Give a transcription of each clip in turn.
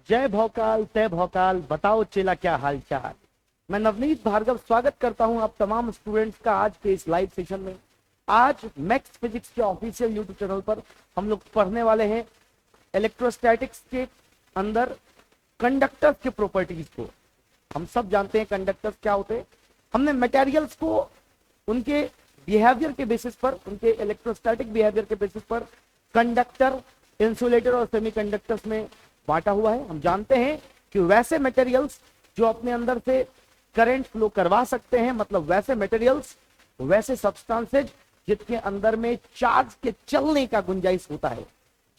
जय भौकाल तय भौकाल बताओ चेला क्या हाल चाल। मैं नवनीत भार्गव स्वागत करता हूं आप तमाम स्टूडेंट्स का आज के इस लाइव सेशन में। आज मैक्स फिजिक्स के ऑफिशियल यूट्यूब चैनल पर हम लोग पढ़ने वाले हैं इलेक्ट्रोस्टैटिक्स के अंदर कंडक्टर्स के प्रॉपर्टीज को। हम सब जानते हैं कंडक्टर्स क्या होते हैं। हमने मटेरियल्स को उनके बिहेवियर के बेसिस पर, उनके इलेक्ट्रोस्टैटिक बिहेवियर के बेसिस पर कंडक्टर, इंसुलेटर और सेमीकंडक्टर्स में बांटा हुआ है। हम जानते हैं कि वैसे मटेरियल्स जो अपने अंदर से करंट फ्लो करवा सकते हैं, मतलब वैसे मटेरियल्स, वैसे सब्सटेंसेज जिनके अंदर में चार्ज के चलने का गुंजाइश होता है,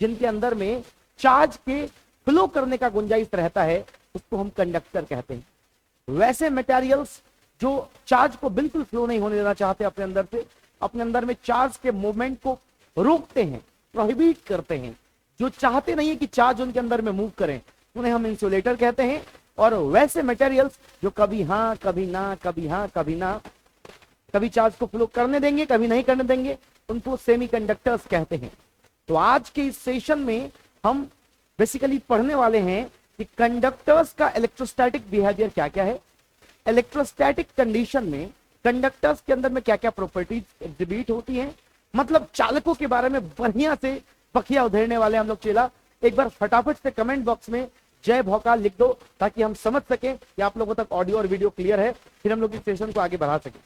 जिनके अंदर में चार्ज के फ्लो करने का गुंजाइश रहता है, उसको हम कंडक्टर कहते हैं। वैसे मटेरियल्स जो चार्ज को बिल्कुल फ्लो नहीं होने देना चाहते अपने अंदर से, अपने अंदर में चार्ज के मूवमेंट को रोकते हैं, प्रोहिबिट करते हैं, जो चाहते नहीं है कि चार्ज उनके अंदर में मूव करें, उन्हें हम इंसुलेटर कहते हैं। और वैसे मटेरियल्स जो कभी हाँ कभी ना, कभी हाँ कभी ना, कभी चार्ज को फ्लो करने देंगे कभी नहीं करने देंगे, उनको सेमीकंडक्टर्स कहते हैं। तो आज के इस सेशन में हम बेसिकली पढ़ने वाले हैं कि कंडक्टर्स का इलेक्ट्रोस्टैटिक बिहेवियर क्या क्या है, इलेक्ट्रोस्टैटिक कंडीशन में कंडक्टर्स के अंदर में क्या क्या प्रॉपर्टीज एग्जिबिट होती हैं, मतलब चालकों के बारे में बढ़िया से बखिया उधेड़ने वाले हम लोग चेला। एक बार फटाफट से कमेंट बॉक्स में जय भौकाल लिख दो ताकि हम समझ सकें कि आप लोगों तक ऑडियो और वीडियो क्लियर है, फिर हम लोग इस सेशन को आगे बढ़ा सकें।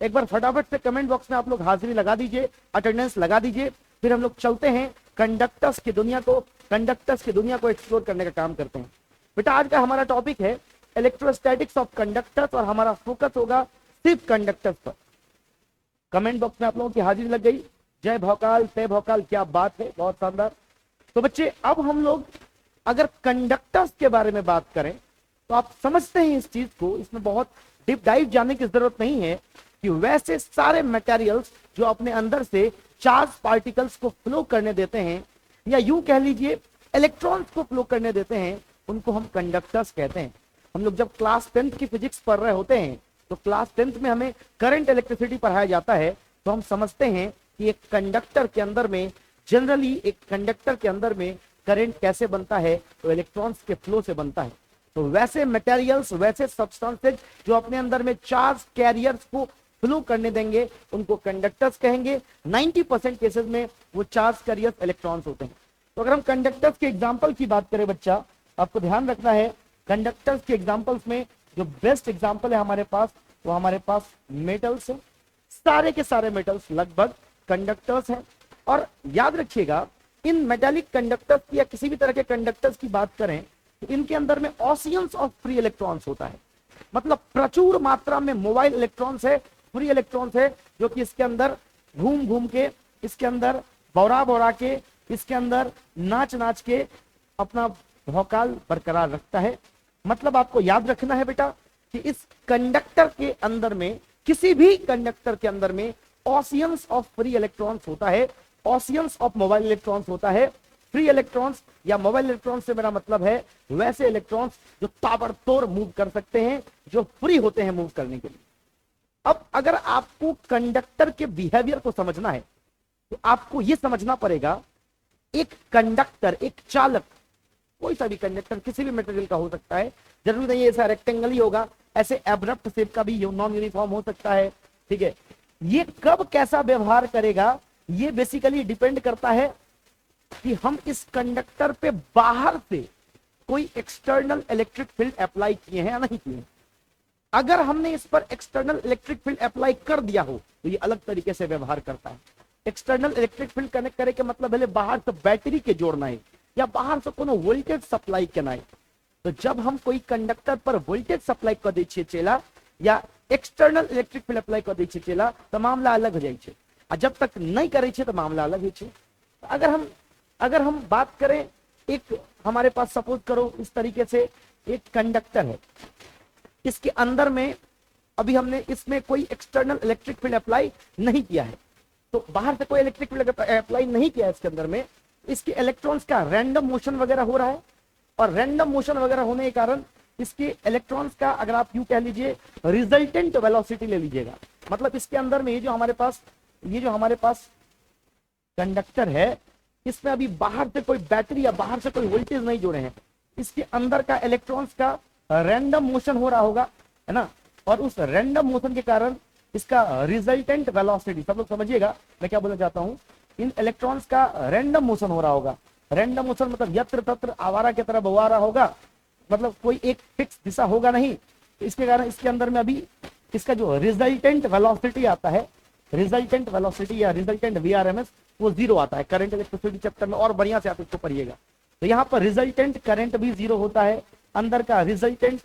एक बार फटाफट से कमेंट बॉक्स में आप लोग हाजिरी लगा दीजिए, अटेंडेंस लगा दीजिए, फिर हम लोग चलते हैं कंडक्टर्स की दुनिया को एक्सप्लोर करने का काम करते हैं। बेटा आज का हमारा टॉपिक है इलेक्ट्रोस्टैटिक्स ऑफ कंडक्टर्स और हमारा फोकस होगा सिर्फ कंडक्टर्स पर। कमेंट बॉक्स में आप लोगों की हाजिरी लग गई। जय भौकाल तय भौकाल, क्या बात है, बहुत शानदार। तो बच्चे अब हम लोग अगर कंडक्टर्स के बारे में बात करें तो आप समझते हैं इस चीज को, इसमें बहुत डीप डाइव जाने की जरूरत नहीं है कि वैसे सारे मटेरियल्स जो अपने अंदर से चार्ज पार्टिकल्स को फ्लो करने देते हैं, या यूं कह लीजिए इलेक्ट्रॉन्स को फ्लो करने देते हैं, उनको हम कंडक्टर्स कहते हैं। हम लोग जब क्लास 10th की फिजिक्स पढ़ रहे होते हैं तो क्लास 10th में हमें करंट इलेक्ट्रिसिटी पढ़ाया जाता है, तो हम समझते हैं कि एक कंडक्टर के अंदर में जनरली एक कंडक्टर के अंदर में करंट कैसे बनता है, तो इलेक्ट्रॉन्स के फ्लो से बनता है। तो वैसे मटेरियल्स, वैसे सब्सटेंसेज जो अपने अंदर में चार्ज कैरियर्स को फ्लो करने देंगे, उनको कंडक्टर्स कहेंगे। 90% केसेस में वो चार्ज कैरियर्स इलेक्ट्रॉन्स होते हैं। तो अगर हम कंडक्टर्स के एग्जाम्पल की बात करें बच्चा, आपको ध्यान रखना है कंडक्टर्स के एग्जाम्पल्स में जो बेस्ट एग्जाम्पल है हमारे पास, वो हमारे पास मेटल्स है। सारे के सारे मेटल्स लगभग कंडक्टर्स हैं। और याद रखिएगा इन मेटालिक कंडक्टर्स की या किसी भी तरह के कंडक्टर्स की बात करें तो इनके अंदर में ओशियंस ऑफ फ्री इलेक्ट्रॉन्स होता है, मतलब प्रचुर मात्रा में मोबाइल इलेक्ट्रॉन्स है, फ्री इलेक्ट्रॉन्स है, जो कि इसके अंदर घूम घूम के, इसके अंदर बौरा बौरा के, इसके अंदर नाच नाच के अपना भौकाल बरकरार रखता है। मतलब आपको याद रखना है बेटा कि इस कंडक्टर के अंदर में, किसी भी कंडक्टर के अंदर में ओशियंस ऑफ फ्री इलेक्ट्रॉन्स होता है, ओशियंस ऑफ मोबाइल इलेक्ट्रॉन्स होता है। फ्री इलेक्ट्रॉन्स या मोबाइल इलेक्ट्रॉन्स से मेरा मतलब है वैसे इलेक्ट्रॉन्स जो ताबड़तोड़ मूव कर सकते हैं, जो फ्री होते हैं मूव करने के लिए। अब अगर आपको कंडक्टर के बिहेवियर को समझना है तो आपको यह समझना पड़ेगा एक कंडक्टर, एक चालक, कोई सा भी कंडक्टर किसी भी मटेरियल का हो सकता है, जरूरी नहीं है ऐसा रेक्टेंगल ही होगा, ऐसे एब्रप्ट शेप का भी नॉन यूनिफॉर्म हो सकता है, ठीक है। ये कब कैसा व्यवहार करेगा ये बेसिकली डिपेंड करता है कि हम इस कंडक्टर पे बाहर से कोई एक्सटर्नल इलेक्ट्रिक फील्ड अप्लाई किए हैं या नहीं किए हैं। अगर हमने इस पर एक्सटर्नल इलेक्ट्रिक फील्ड अप्लाई कर दिया हो तो ये अलग तरीके से व्यवहार करता है। एक्सटर्नल इलेक्ट्रिक फील्ड कनेक्ट करे के मतलब पहले बाहर से बैटरी के जोड़ना है या बाहर से कोनो वोल्टेज सप्लाई करना है। तो जब हम कोई कंडक्टर पर वोल्टेज सप्लाई कर दै छियै चेला या एक्सटर्नल इलेक्ट्रिक फील्ड अप्लाई कर दै छियै चेला तो मामला अलग हो जाइ छै, आ जब तक नहीं करे छे तो मामला अलग होइ छै। अगर हम बात करें, एक हमारे पास सपोज करो इस तरीके से एक कंडक्टर है, इसके अंदर में अभी हमने इसमें कोई एक्सटर्नल इलेक्ट्रिक फील्ड अप्लाई नहीं किया है, तो बाहर से कोई इलेक्ट्रिक फील्ड अप्लाई नहीं किया है इसके अंदर में, इसके इलेक्ट्रॉन्स का रैंडम मोशन वगैरह हो रहा है। और रैंडम मोशन वगैरह होने के कारण इसके इलेक्ट्रॉन्स का, अगर आप यूं कह लीजिए, रिजल्टेंट वेलोसिटी ले लीजिएगा, मतलब इसके अंदर में ये जो हमारे पास कंडक्टर है, इसमें अभी बाहर से कोई बैटरी या बाहर से कोई वोल्टेज नहीं जोड़े हैं, इसके अंदर का इलेक्ट्रॉन्स का रैंडम मोशन हो रहा होगा, है ना, और उस रैंडम मोशन के कारण इसका रिजल्टेंट वेलोसिटी, सब लोग समझिएगा मैं क्या बोलना चाहता हूं, इन इलेक्ट्रॉन्स का रैंडम मोशन हो रहा होगा। रैंडम मोशन मतलब यत्र तत्र आवारा की तरह बवा रहा होगा, मतलब कोई एक फिक्स दिशा होगा नहीं। इसके कारण इसके अंदर में अभी इसका जो रिजल्टेंट वेलोसिटी आता है, रिजल्टेंट वेलोसिटी या रिजल्टेंट वीआरएमएस, वो जीरो आता है। करंट इलेक्ट्रिसिटी चैप्टर में और बढ़िया से आप इसको पढ़िएगा। तो यहाँ पर रिजल्टेंट करंट भी जीरो होता है। अंदर का रिजल्टेंट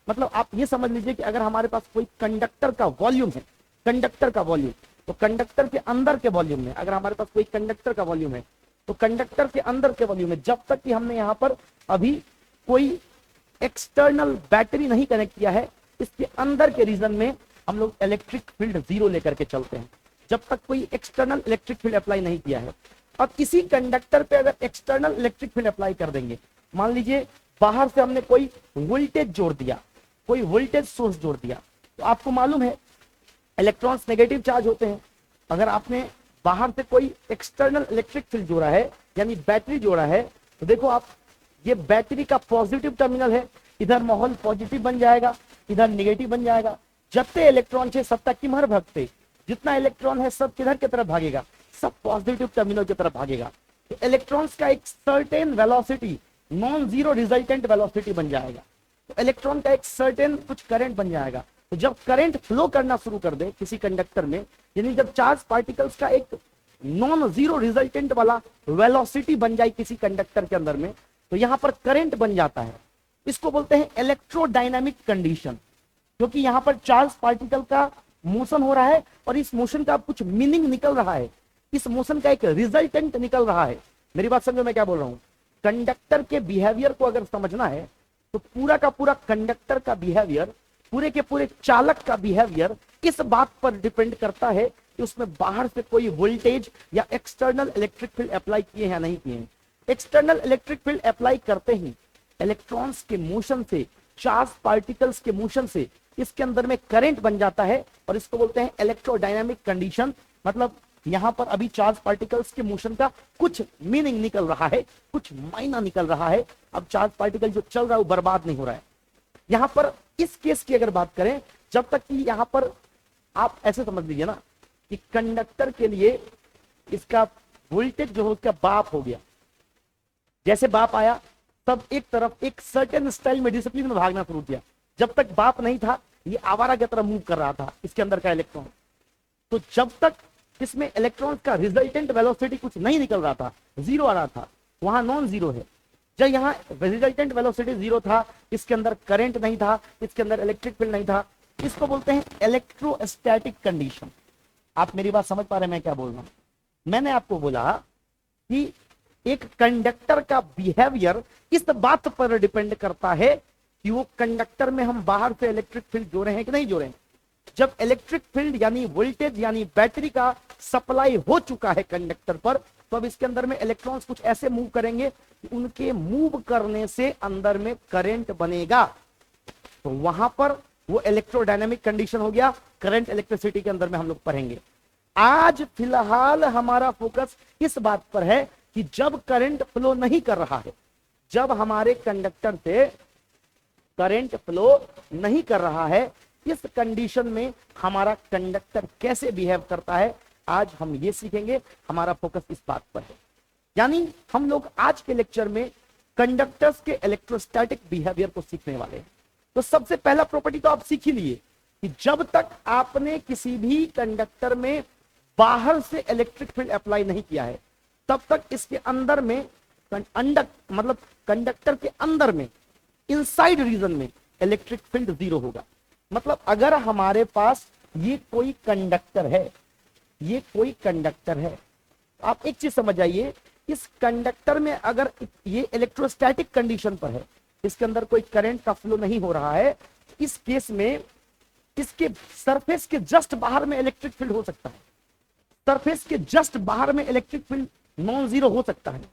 मतलब आप ये समझ लीजिए कि अगर हमारे पास कोई कंडक्टर का वॉल्यूम है, कंडक्टर का वॉल्यूम, तो कंडक्टर के अंदर के वॉल्यूम में, अगर हमारे पास कोई कंडक्टर का वॉल्यूम है तो कंडक्टर के अंदर के वॉल्यूम में जब तक कि हमने यहाँ पर अभी कोई एक्सटर्नल बैटरी नहीं कनेक्ट किया है, इसके अंदर के रीजन में हम लोग इलेक्ट्रिक फील्ड जीरो लेकर के चलते हैं, जब तक कोई एक्सटर्नल इलेक्ट्रिक फील्ड अप्लाई नहीं किया है। अब इसी कंडक्टर पे अगर एक्सटर्नल इलेक्ट्रिक फील्ड अप्लाई कर देंगे, मान लीजिए बाहर से हमने कोई वोल्टेज जोड़ दिया, कोई वोल्टेज सोर्स जोड़ दिया, तो आपको मालूम है इलेक्ट्रॉन्स नेगेटिव चार्ज होते हैं। अगर आपने बाहर से कोई एक्सटर्नल इलेक्ट्रिक फील्ड जोड़ा है यानी बैटरी जोड़ा है, तो देखो आप, ये बैटरी का पॉजिटिव टर्मिनल है, इधर माहौल पॉजिटिव बन जाएगा, इधर नेगेटिव बन जाएगा। जबते इलेक्ट्रॉन है सब तक किमर भगते, जितना इलेक्ट्रॉन है सब किधर की तरफ भागेगा, सब पॉजिटिव टर्मिनल की तरफ भागेगा। तो इलेक्ट्रॉन्स का एक certain velocity, non zero resultant velocity बन जाएगा। तो इलेक्ट्रॉन का एक सर्टेन कुछ करंट बन जाएगा। तो जब करंट फ्लो करना शुरू कर दे किसी कंडक्टर में, यानी जब चार्ज पार्टिकल्स का एक नॉन जीरो रिजल्टेंट वाला वेलोसिटी बन जाए किसी कंडक्टर के अंदर में, तो यहां पर करंट बन जाता है। इसको बोलते हैं इलेक्ट्रोडायनामिक कंडीशन, क्योंकि यहां पर चार्ज पार्टिकल का मोशन हो रहा है और इस मोशन का कुछ मीनिंग निकल रहा है, इस मोशन का एक रिजल्टेंट निकल रहा है। मेरी बात समझो मैं क्या बोल रहा हूं। कंडक्टर के बिहेवियर को अगर समझना है तो पूरा का पूरा कंडक्टर का बिहेवियर, पूरे के पूरे चालक का बिहेवियर इस बात पर डिपेंड करता है कि उसमें बाहर से कोई वोल्टेज या एक्सटर्नल इलेक्ट्रिक फील्ड अप्लाई किए हैं या नहीं किए हैं। एक्सटर्नल इलेक्ट्रिक फील्ड अप्लाई करते ही इलेक्ट्रॉन्स के मोशन से, चार्ज पार्टिकल्स के मोशन से इसके अंदर में करंट बन जाता है और इसको बोलते हैं इलेक्ट्रोडायनामिक कंडीशन। मतलब यहां पर अभी चार्ज पार्टिकल्स के मोशन का कुछ मीनिंग निकल रहा है, कुछ मायना निकल रहा है। अब चार्ज पार्टिकल जो चल रहा है वो बर्बाद नहीं हो रहा है। यहां पर इस केस की अगर बात करें, जब तक कि यहां पर आप ऐसे समझ लीजिए ना कि कंडक्टर के लिए इसका वोल्टेज जो है उसका बाप हो गया, जैसे बाप आया तब एक तरफ एक सर्टेन स्टाइल में डिसिप्लिन में भागना शुरू किया। जब तक बाप नहीं था ये आवारा की तरफ मूव कर रहा था इसके अंदर का इलेक्ट्रॉन। तो जब तक इसमें इलेक्ट्रॉन का रिजल्टेंट वेलोसिटी कुछ नहीं निकल रहा था, जीरो आ रहा था, वहां नॉन जीरो है। जब यहाँ रिजल्टेंट वेलोसिटी जीरो था, इसके अंदर करंट नहीं था, इसके अंदर इलेक्ट्रिक फील्ड नहीं था, इसको बोलते हैं इलेक्ट्रोस्टैटिक कंडीशन। आप मेरी बात समझ पा रहे हैं मैं क्या बोल रहा हूं। मैंने आपको बोला कि एक कंडक्टर का बिहेवियर इस बात पर डिपेंड करता है कि वो कंडक्टर में हम बाहर से इलेक्ट्रिक फील्ड जोड़े हैं कि नहीं जोड़े हैं। जब इलेक्ट्रिक फील्ड यानी वोल्टेज यानी बैटरी का सप्लाई हो चुका है कंडक्टर पर, तो अब इसके अंदर में इलेक्ट्रॉन्स कुछ ऐसे मूव करेंगे कि उनके मूव करने से अंदर में करंट बनेगा। तो वहां पर वो इलेक्ट्रोडायनामिक कंडीशन हो गया। करंट इलेक्ट्रिसिटी के अंदर में हम लोग पढ़ेंगे। आज फिलहाल हमारा फोकस इस बात पर है कि जब करंट फ्लो नहीं कर रहा है, जब हमारे कंडक्टर से करंट फ्लो नहीं कर रहा है, इस कंडीशन में हमारा कंडक्टर कैसे बिहेव करता है, आज हम ये सीखेंगे। हमारा फोकस इस बात पर है। यानी हम लोग आज के लेक्चर में कंडक्टर्स के इलेक्ट्रोस्टैटिक बिहेवियर को सीखने वाले हैं। तो सबसे पहला प्रॉपर्टी तो आप सीख ही लिए कि जब तक आपने किसी भी कंडक्टर में बाहर से इलेक्ट्रिक फील्ड अप्लाई नहीं किया है, तब तक इसके अंदर में मतलब कंडक्टर के अंदर में इनसाइड रीजन में इलेक्ट्रिक फील्ड जीरो होगा। मतलब अगर हमारे पास ये कोई कंडक्टर है, ये कोई कंडक्टर है, आप एक चीज समझ आइए, इस कंडक्टर में अगर ये इलेक्ट्रोस्टैटिक कंडीशन पर है, इसके अंदर कोई करंट का फ्लो नहीं हो रहा है, इस केस में इसके सरफेस के जस्ट बाहर में इलेक्ट्रिक फील्ड हो सकता है, सरफेस के जस्ट बाहर में इलेक्ट्रिक फील्ड नॉन जीरो हो सकता है,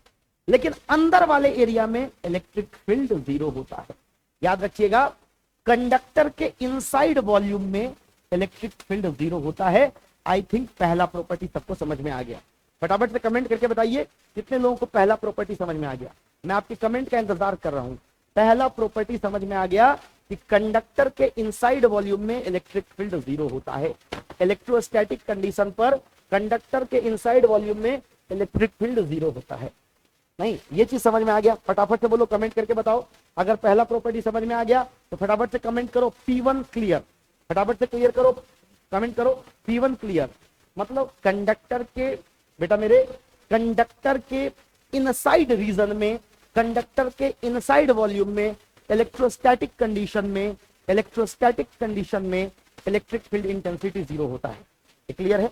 लेकिन अंदर वाले एरिया में इलेक्ट्रिक फील्ड जीरो होता है। याद रखिएगा, कंडक्टर के इनसाइड वॉल्यूम में इलेक्ट्रिक फील्ड जीरो होता है। आई थिंक पहला प्रॉपर्टी सबको समझ में आ गया। फटाफट से कमेंट करके बताइए कितने लोगों को पहला प्रॉपर्टी समझ में आ गया। मैं आपके कमेंट का इंतजार कर रहा हूं। पहला प्रॉपर्टी समझ में आ गया कि कंडक्टर के इनसाइड वॉल्यूम में इलेक्ट्रिक फील्ड जीरो होता है। इलेक्ट्रोस्टैटिक कंडीशन पर कंडक्टर के इनसाइड वॉल्यूम में इलेक्ट्रिक फील्ड जीरो होता है। नहीं, ये चीज समझ में आ गया? फटाफट से बोलो, कमेंट करके बताओ। अगर पहला प्रॉपर्टी समझ में आ गया तो फटाफट से कमेंट करो P1 क्लियर। फटाफट से क्लियर करो, कमेंट करो P1 क्लियर। मतलब कंडक्टर के, बेटा मेरे, कंडक्टर के इनसाइड रीजन में, कंडक्टर के इनसाइड वॉल्यूम में इलेक्ट्रोस्टैटिक कंडीशन में, इलेक्ट्रोस्टैटिक कंडीशन में इलेक्ट्रिक फील्ड इंटेंसिटी जीरो होता है। क्लियर है?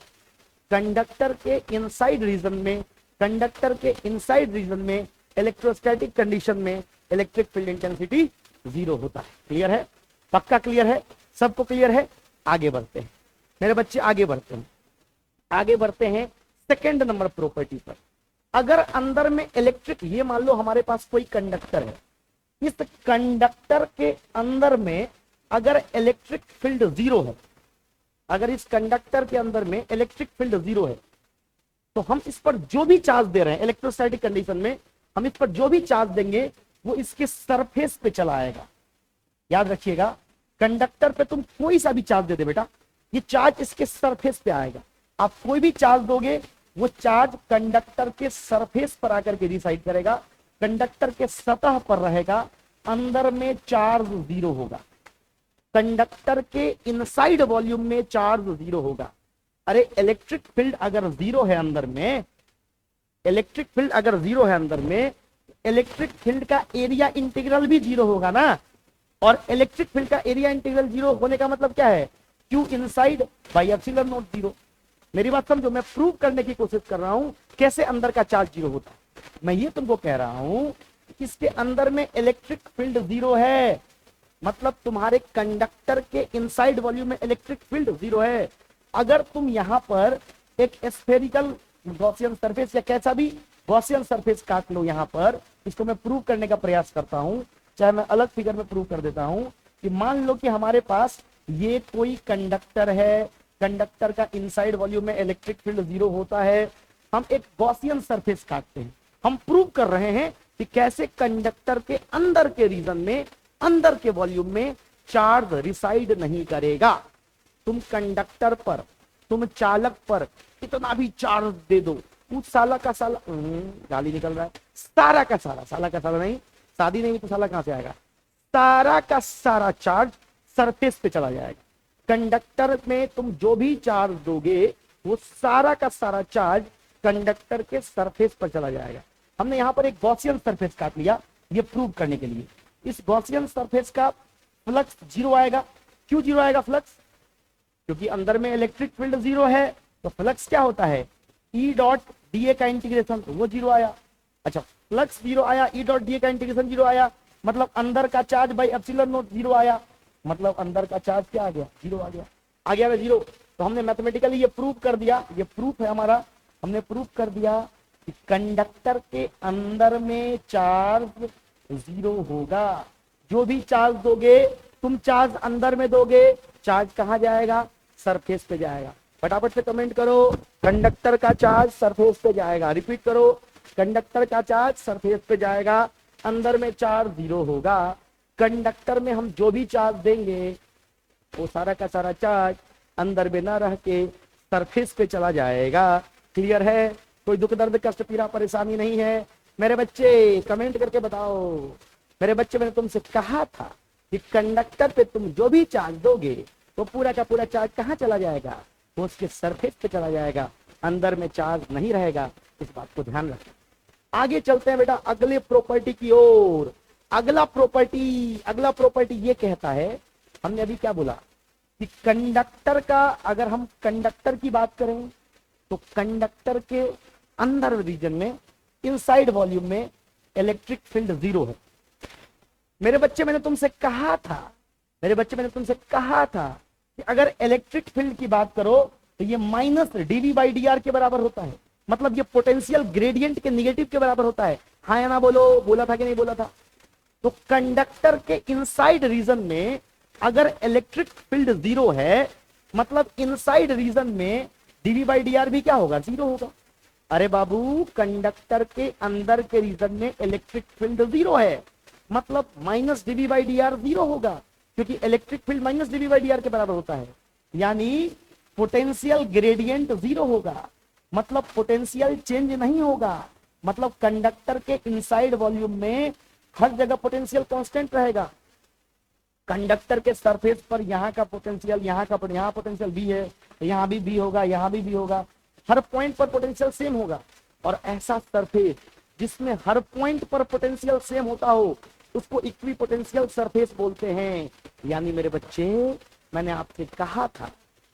कंडक्टर के इनसाइड रीजन में, कंडक्टर के इनसाइड रीजन में इलेक्ट्रोस्टैटिक कंडीशन में इलेक्ट्रिक फील्ड इंटेंसिटी जीरो होता है। क्लियर है? पक्का क्लियर है? सबको क्लियर है? आगे बढ़ते हैं मेरे बच्चे, आगे बढ़ते हैं, आगे बढ़ते हैं सेकेंड नंबर प्रॉपर्टी पर। अगर अंदर में इलेक्ट्रिक, ये मान लो हमारे पास कोई कंडक्टर है, इस कंडक्टर के अंदर में अगर इलेक्ट्रिक फील्ड जीरो है, अगर इस कंडक्टर के अंदर में इलेक्ट्रिक फील्ड जीरो है, तो हम इस पर जो भी चार्ज दे रहे हैं इलेक्ट्रोस्टैटिक कंडीशन में, हम इस पर जो भी चार्ज देंगे वो इसके सरफेस पे चला आएगा। याद रखिएगा, कंडक्टर पे तुम कोई सा भी चार्ज दे दे बेटा, ये चार्ज इसके सरफेस पे आएगा। आप कोई भी चार्ज दोगे, वो चार्ज कंडक्टर के सरफेस पर आकर के रिसाइड करेगा, कंडक्टर के सतह पर रहेगा, अंदर में चार्ज जीरो होगा। कंडक्टर के इनसाइड वॉल्यूम में चार्ज जीरो होगा। अरे इलेक्ट्रिक फील्ड अगर जीरो है अंदर में, इलेक्ट्रिक फील्ड अगर जीरो है अंदर में, इलेक्ट्रिक फील्ड का एरिया इंटीग्रल भी जीरो होगा ना। और इलेक्ट्रिक फील्ड का एरिया इंटीग्रल जीरो होने का मतलब क्या है? Q inside by epsilon not zero. मेरी बात समझो, मैं प्रूव करने की कोशिश कर रहा हूं कैसे अंदर का चार्ज जीरो होता है। मैं ये तुमको कह रहा हूं कि इसके अंदर में इलेक्ट्रिक फील्ड जीरो है, मतलब तुम्हारे कंडक्टर के इनसाइड वॉल्यूम में इलेक्ट्रिक फील्ड जीरो है। अगर तुम यहां पर एक स्फेरिकल गॉसियन सरफेस या कैसा भी गॉसियन सरफेस काट लो यहां पर, इसको मैं प्रूव करने का प्रयास करता हूं, चाहे मैं अलग फिगर में प्रूव कर देता हूं कि मान लो कि हमारे पास ये कोई कंडक्टर है, कंडक्टर का इनसाइड वॉल्यूम में इलेक्ट्रिक फील्ड जीरो होता है। हम एक गॉसियन सरफेस काटते हैं, हम प्रूव कर रहे हैं कि कैसे कंडक्टर के अंदर के रीजन में, अंदर के वॉल्यूम में चार्ज रिसाइड नहीं करेगा। तुम कंडक्टर पर, तुम चालक पर कितना भी चार्ज दे दो, उस साला का साला, गाली निकल रहा है, सारा का सारा, साला का सारा नहीं, शादी नहीं तो साला कहां से आएगा, सारा का सारा चार्ज सरफेस पे चला जाएगा। कंडक्टर में तुम जो भी चार्ज दोगे वो सारा का सारा चार्ज कंडक्टर के सरफेस पर चला जाएगा। हमने यहाँ पर एक गॉसियन सरफेस काट लिया ये प्रूव करने के लिए। इस गॉसियन सरफेस का फ्लक्स जीरो आएगा। क्यों जीरो आएगा फ्लक्स? क्योंकि अंदर में इलेक्ट्रिक फील्ड जीरो है, तो फ्लक्स क्या होता है? ई डॉट डी का इंटीग्रेशन, तो वो जीरो आया। अच्छा, फ्लक्स जीरो आया, ई डॉट डी का इंटीग्रेशन जीरो आया, मतलब अंदर का charge by epsilon not zero आया, मतलब अंदर का चार्ज क्या आ गया? जीरो आ गया। आ गया ना जीरो। तो हमने मैथमेटिकली ये प्रूव कर दिया, ये प्रूफ है हमारा, हमने प्रूव कर दिया कि कंडक्टर के अंदर में चार्ज जीरो होगा। जो भी चार्ज दोगे, तुम चार्ज अंदर में दोगे, चार्ज कहां जाएगा? सरफेस पे जाएगा। फटाफट से कमेंट करो, कंडक्टर का चार्ज सरफेस पे जाएगा। रिपीट करो, कंडक्टर का चार्ज सरफेस पे जाएगा, अंदर में चार्ज जीरो होगा। कंडक्टर में हम जो भी चार्ज देंगे वो सारा का सारा चार्ज अंदर में ना रह के सरफेस पे चला जाएगा। क्लियर है? कोई दुख दर्द कष्ट पीड़ा परेशानी नहीं है? मेरे बच्चे कमेंट करके बताओ। मेरे बच्चे, मैंने तुमसे कहा था कि कंडक्टर पे तुम जो भी चार्ज दोगे वो पूरा का पूरा चार्ज कहाँ चला जाएगा? वो उसके सरफेस पे चला जाएगा, अंदर में चार्ज नहीं रहेगा। इस बात को ध्यान रखें। आगे चलते हैं बेटा अगले प्रॉपर्टी की ओर। अगला प्रॉपर्टी ये कहता है, हमने अभी क्या बोला कि कंडक्टर का, अगर हम कंडक्टर की बात करें तो कंडक्टर के अंदर रीजन में, इनसाइड वॉल्यूम में इलेक्ट्रिक फील्ड जीरो है। मेरे बच्चे, मैंने तुमसे कहा था कि अगर इलेक्ट्रिक फील्ड की बात करो तो ये minus DV by D R के बराबर होता है, मतलब ये पोटेंशियल ग्रेडियंट के निगेटिव के बराबर होता है। हाँ या ना बोलो, बोला था कि नहीं बोला था? तो कंडक्टर के इनसाइड रीजन में अगर इलेक्ट्रिक फील्ड जीरो है, मतलब इनसाइड रीजन में डीवी बाई डी आर भी क्या होगा? जीरो होगा। अरे बाबू, कंडक्टर के अंदर के रीजन में इलेक्ट्रिक फील्ड जीरो है, मतलब minus DV by D R zero होगा, क्योंकि electric field minus DV by D R के बराबर होता है। यानी पोटेंशियल ग्रेडियंट जीरो होगा, मतलब पोटेंशियल चेंज नहीं होगा, मतलब कंडक्टर के इनसाइड वॉल्यूम में हर जगह पोटेंशियल कांस्टेंट रहेगा। कंडक्टर के सरफेस पर यहाँ का पोटेंशियल, यहाँ पोटेंशियल भी है, यहाँ भी होगा, यहाँ भी होगा, हर पॉइंट पर पोटेंशियल सेम होगा। और ऐसा सरफेस जिसमें हर पॉइंट पर पोटेंशियल सेम होता हो उसको इक्वी पोटेंशियल सरफेस बोलते हैं। यानी मेरे बच्चे, मैंने आपसे कहा था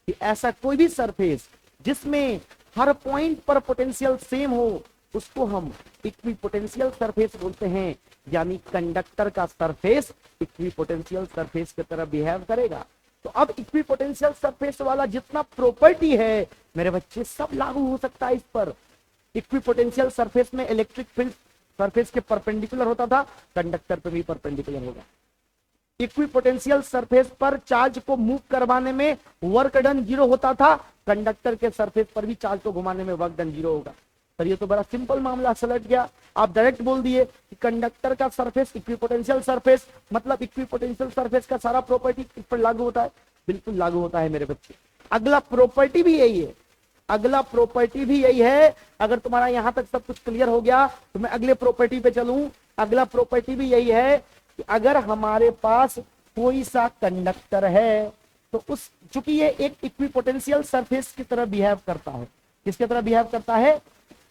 कि ऐसा कोई भी सरफेस जिसमें हर पॉइंट पर पोटेंशियल सेम हो उसको हम इक्वी पोटेंशियल सरफेस बोलते हैं। यानी कंडक्टर का सरफेस इक्वी पोटेंशियल सरफेस की तरह बिहेव करेगा। तो अब इक्वी पोटेंशियल सरफेस वाला जितना प्रॉपर्टी है मेरे बच्चे सब लागू हो सकता है इस पर। इक्वी पोटेंशियल सरफेस में इलेक्ट्रिक फील्ड सरफेस के परपेंडिकुलर होता था, कंडक्टर पे भी परपेंडिकुलर होगा। इक्वी पोटेंशियल सरफेस पर चार्ज को मूव करवाने में वर्क डन जीरो होता था, कंडक्टर के सरफेस पर भी चार्ज को घुमाने में वर्क डन जीरो होगा। पर ये तो बड़ा सिंपल मामला सलट गया, आप डायरेक्ट बोल दिए कि कंडक्टर का सरफेस इक्विपोटेंशियल सरफेस, मतलब इक्विपोटेंशियल सरफेस का सारा प्रॉपर्टी इस पर लागू होता है। बिल्कुल लागू होता है मेरे बच्चे। अगला प्रॉपर्टी भी यही है, अगला प्रॉपर्टी भी यही है। अगर तुम्हारा यहां तक सब कुछ क्लियर हो गया तो मैं अगले प्रॉपर्टी पे चलूं। अगला प्रॉपर्टी भी यही है कि अगर हमारे पास कोई सा कंडक्टर है तो उस, चूंकि ये एक इक्विपोटेंशियल सरफेस की तरह बिहेव करता है। किसकी तरह बिहेव करता है?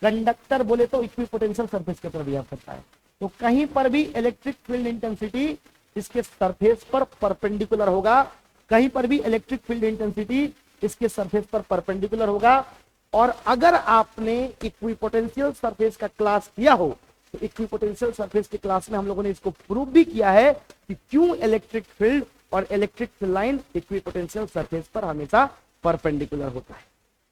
कंडक्टर बोले तो इक्विपोटेंशियल सरफेस की तरह बिहेव करता है। तो कहीं पर भी इलेक्ट्रिक फील्ड इंटेंसिटी इसके सरफेस पर परपेंडिकुलर होगा, कहीं पर भी इलेक्ट्रिक फील्ड इंटेंसिटी इसके सरफेस पर परपेंडिकुलर होगा। और अगर आपने इक्विपोटेंशियल सरफेस का क्लास किया हो तो इक्विपोटेंशियल सरफेस के क्लास में हम लोगों ने इसको प्रूव भी किया है कि क्यों इलेक्ट्रिक फील्ड और इलेक्ट्रिक लाइन इक्विपोटेंशियल सरफेस पर हमेशा परपेंडिकुलर होता है।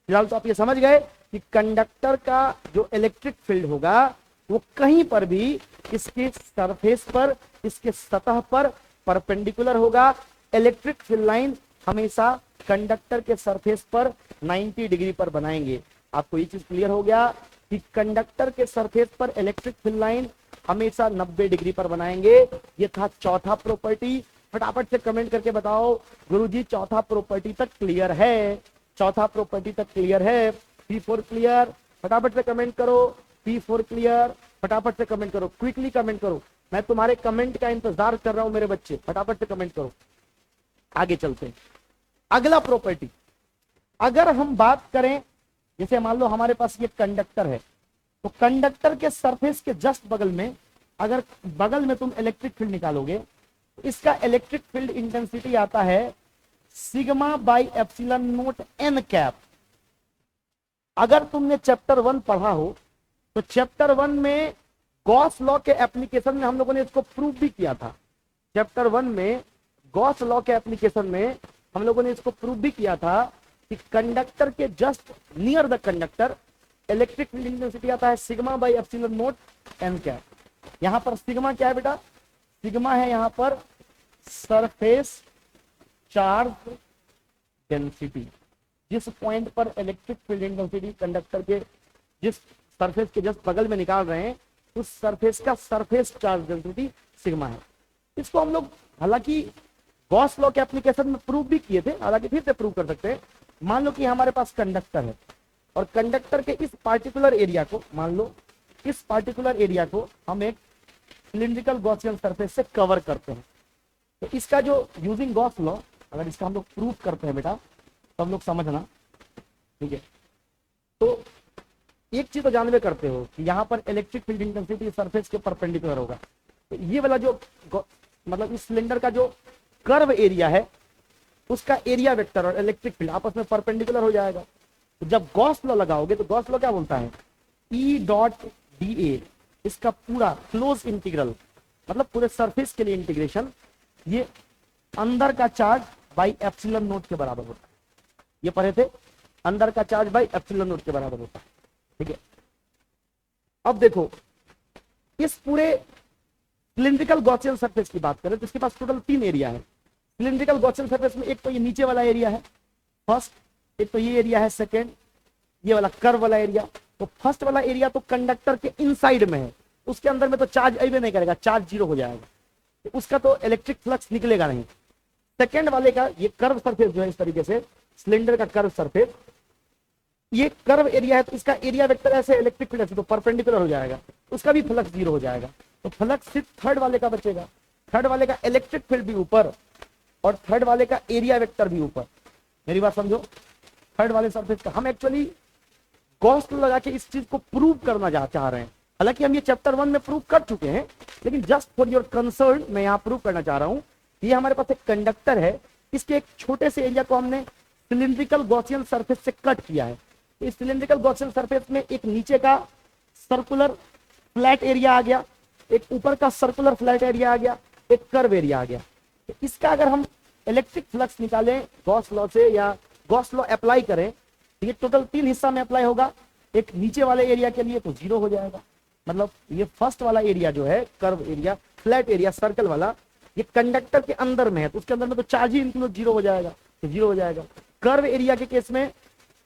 फिलहाल तो आप ये समझ गए कि कंडक्टर का जो इलेक्ट्रिक फील्ड होगा वो कहीं पर भी इसके सरफेस पर, इसके सतह पर परपेंडिकुलर होगा। इलेक्ट्रिक फील्ड लाइन हमेशा कंडक्टर के सरफेस पर 90 डिग्री पर बनाएंगे। आपको ये चीज क्लियर हो गया कि कंडक्टर के सरफेस पर इलेक्ट्रिक फील्ड लाइन हमेशा 90 डिग्री पर बनाएंगे। ये था चौथा प्रॉपर्टी। फटाफट से कमेंट करके बताओ गुरुजी चौथा प्रॉपर्टी तक क्लियर है? चौथा प्रॉपर्टी तक क्लियर है? P4 clear? फटाफट से कमेंट करो। P4 clear? फटाफट से कमेंट करो, क्विकली कमेंट करो। मैं तुम्हारे कमेंट का इंतजार कर रहा हूं मेरे बच्चे, फटाफट से कमेंट करो। आगे चलते हैं। अगला प्रॉपर्टी, अगर हम बात करें, जैसे मान लो हमारे पास ये कंडक्टर है, तो कंडक्टर के सरफेस के जस्ट बगल में, अगर बगल में तुम इलेक्ट्रिक फील्ड निकालोगे तो इसका इलेक्ट्रिक फील्ड इंटेंसिटी आता है sigma by epsilon naught n cap. अगर तुमने चैप्टर 1 पढ़ा हो तो चैप्टर 1 में गॉस लॉ के एप्लीकेशन में हम लोगों ने इसको प्रूव भी किया था। चैप्टर 1 में गॉस लॉ के एप्लीकेशन में हम लोगों ने इसको प्रूव भी किया था कि कंडक्टर के just near the conductor electric field intensity आता है sigma by epsilon naught n cap. यहां पर सिग्मा क्या है बेटा? सिग्मा है यहां पर सरफेस चार्ज डेंसिटी। जिस पॉइंट पर इलेक्ट्रिक फील्ड इंटेंसिटी कंडक्टर के जिस सरफेस के जस्ट बगल में निकाल रहे हैं उस सरफेस का सरफेस चार्ज डेंसिटी सिग्मा है। इसको हम लोग हालांकि गॉस लॉ के एप्लीकेशन में प्रूव भी किए थे, हालांकि फिर से प्रूव कर सकते हैं। मान लो कि हमारे पास कंडक्टर है और कंडक्टर के इस पार्टिकुलर एरिया को, मान लो इस पार्टिकुलर एरिया को हम एक सिलिंड्रिकल गॉसियन सरफेस से कवर करते हैं। तो इसका जो यूजिंग गॉस लॉ, अगर इसका हम लोग प्रूव करते हैं बेटा तो हम लोग समझना, ठीक है। तो एक चीज तो जानवे करते हो कि यहाँ पर इलेक्ट्रिक फील्ड इंटेंसिटी सरफेस के परपेंडिकुलर होगा। तो ये वाला जो मतलब इस सिलेंडर का जो कर्व एरिया है उसका एरिया वेक्टर और इलेक्ट्रिक फील्ड आपस में परपेंडिकुलर हो जाएगा। तो जब गॉस लॉ लगाओगे तो गॉस लॉ क्या बोलता है? ई डॉट डी ए, इसका पूरा क्लोज इंटीग्रल, मतलब पूरे सरफेस के लिए इंटीग्रेशन, ये अंदर का चार्ज बाई एप्सिलॉन नोट के बराबर होता है। ये पढ़े थे, अंदर का चार्ज बाई एप्सिलॉन नोट के बराबर होता है, ठीक है। अब देखो इस पूरे सिलिंड्रिकल गॉसियन सरफेस की बात करें तो इसके पास टोटल 3 एरिया है। सिलिंड्रिकल गॉसियन सरफेस में एक तो ये नीचे वाला एरिया है फर्स्ट, एक तो ये एरिया है सेकेंड, ये वाला कर्व वाला एरिया। तो फर्स्ट वाला एरिया तो कंडक्टर के इनसाइड में है, उसके अंदर में तो चार्ज अभी नहीं करेगा, चार्ज जीरो हो जाएगा। तो उसका तो इलेक्ट्रिक फ्लक्स निकलेगा नहीं। सेकेंड वाले का ये कर्व सरफेस जो है इस तरीके से सिलेंडर का कर्व सरफेस, ये कर्व एरिया है तो इसका एरिया वेक्टर ऐसे इलेक्ट्रिक फील्ड ऐसे तो परपेंडिकुलर हो जाएगा, उसका भी फ्लक्स जीरो हो जाएगा। तो फ्लक्स सिर्फ थर्ड वाले का बचेगा। थर्ड वाले का इलेक्ट्रिक फील्ड भी ऊपर और थर्ड वाले का एरिया वेक्टर भी ऊपर। मेरी बात समझो, थर्ड वाले सरफेस का हम एक्चुअली गॉस लॉ लगा के इस चीज को प्रूव करना चाह रहे हैं। हालांकि हम ये चैप्टर 1 में प्रूव कर चुके हैं, लेकिन जस्ट फॉर योर कंसर्न मैं यहाँ प्रूव करना चाह रहा हूँ। ये हमारे पास एक कंडक्टर है, इसके एक छोटे से एरिया को हमने सिलिंड्रिकल गॉसियन सरफेस से कट किया है। इस सिलिंड्रिकल गॉसियन सरफेस में एक नीचे का सर्कुलर फ्लैट एरिया आ गया, एक ऊपर का सर्कुलर फ्लैट एरिया आ गया, एक कर्व एरिया आ गया। तो इसका अगर हम इलेक्ट्रिक फ्लक्स निकालें गॉस लॉ से या गॉस लॉ अप्लाई करें, तो ये टोटल 3 हिस्सा में अप्लाई होगा। एक नीचे वाले एरिया के लिए तो 0 हो जाएगा, मतलब ये फर्स्ट वाला एरिया जो है curve area flat area circle वाला, ये कंडक्टर के अंदर में है तो उसके अंदर में तो चार्ज ही इंक्लूड 0 हो जाएगा, तो 0 हो जाएगा। कर्व एरिया के केस में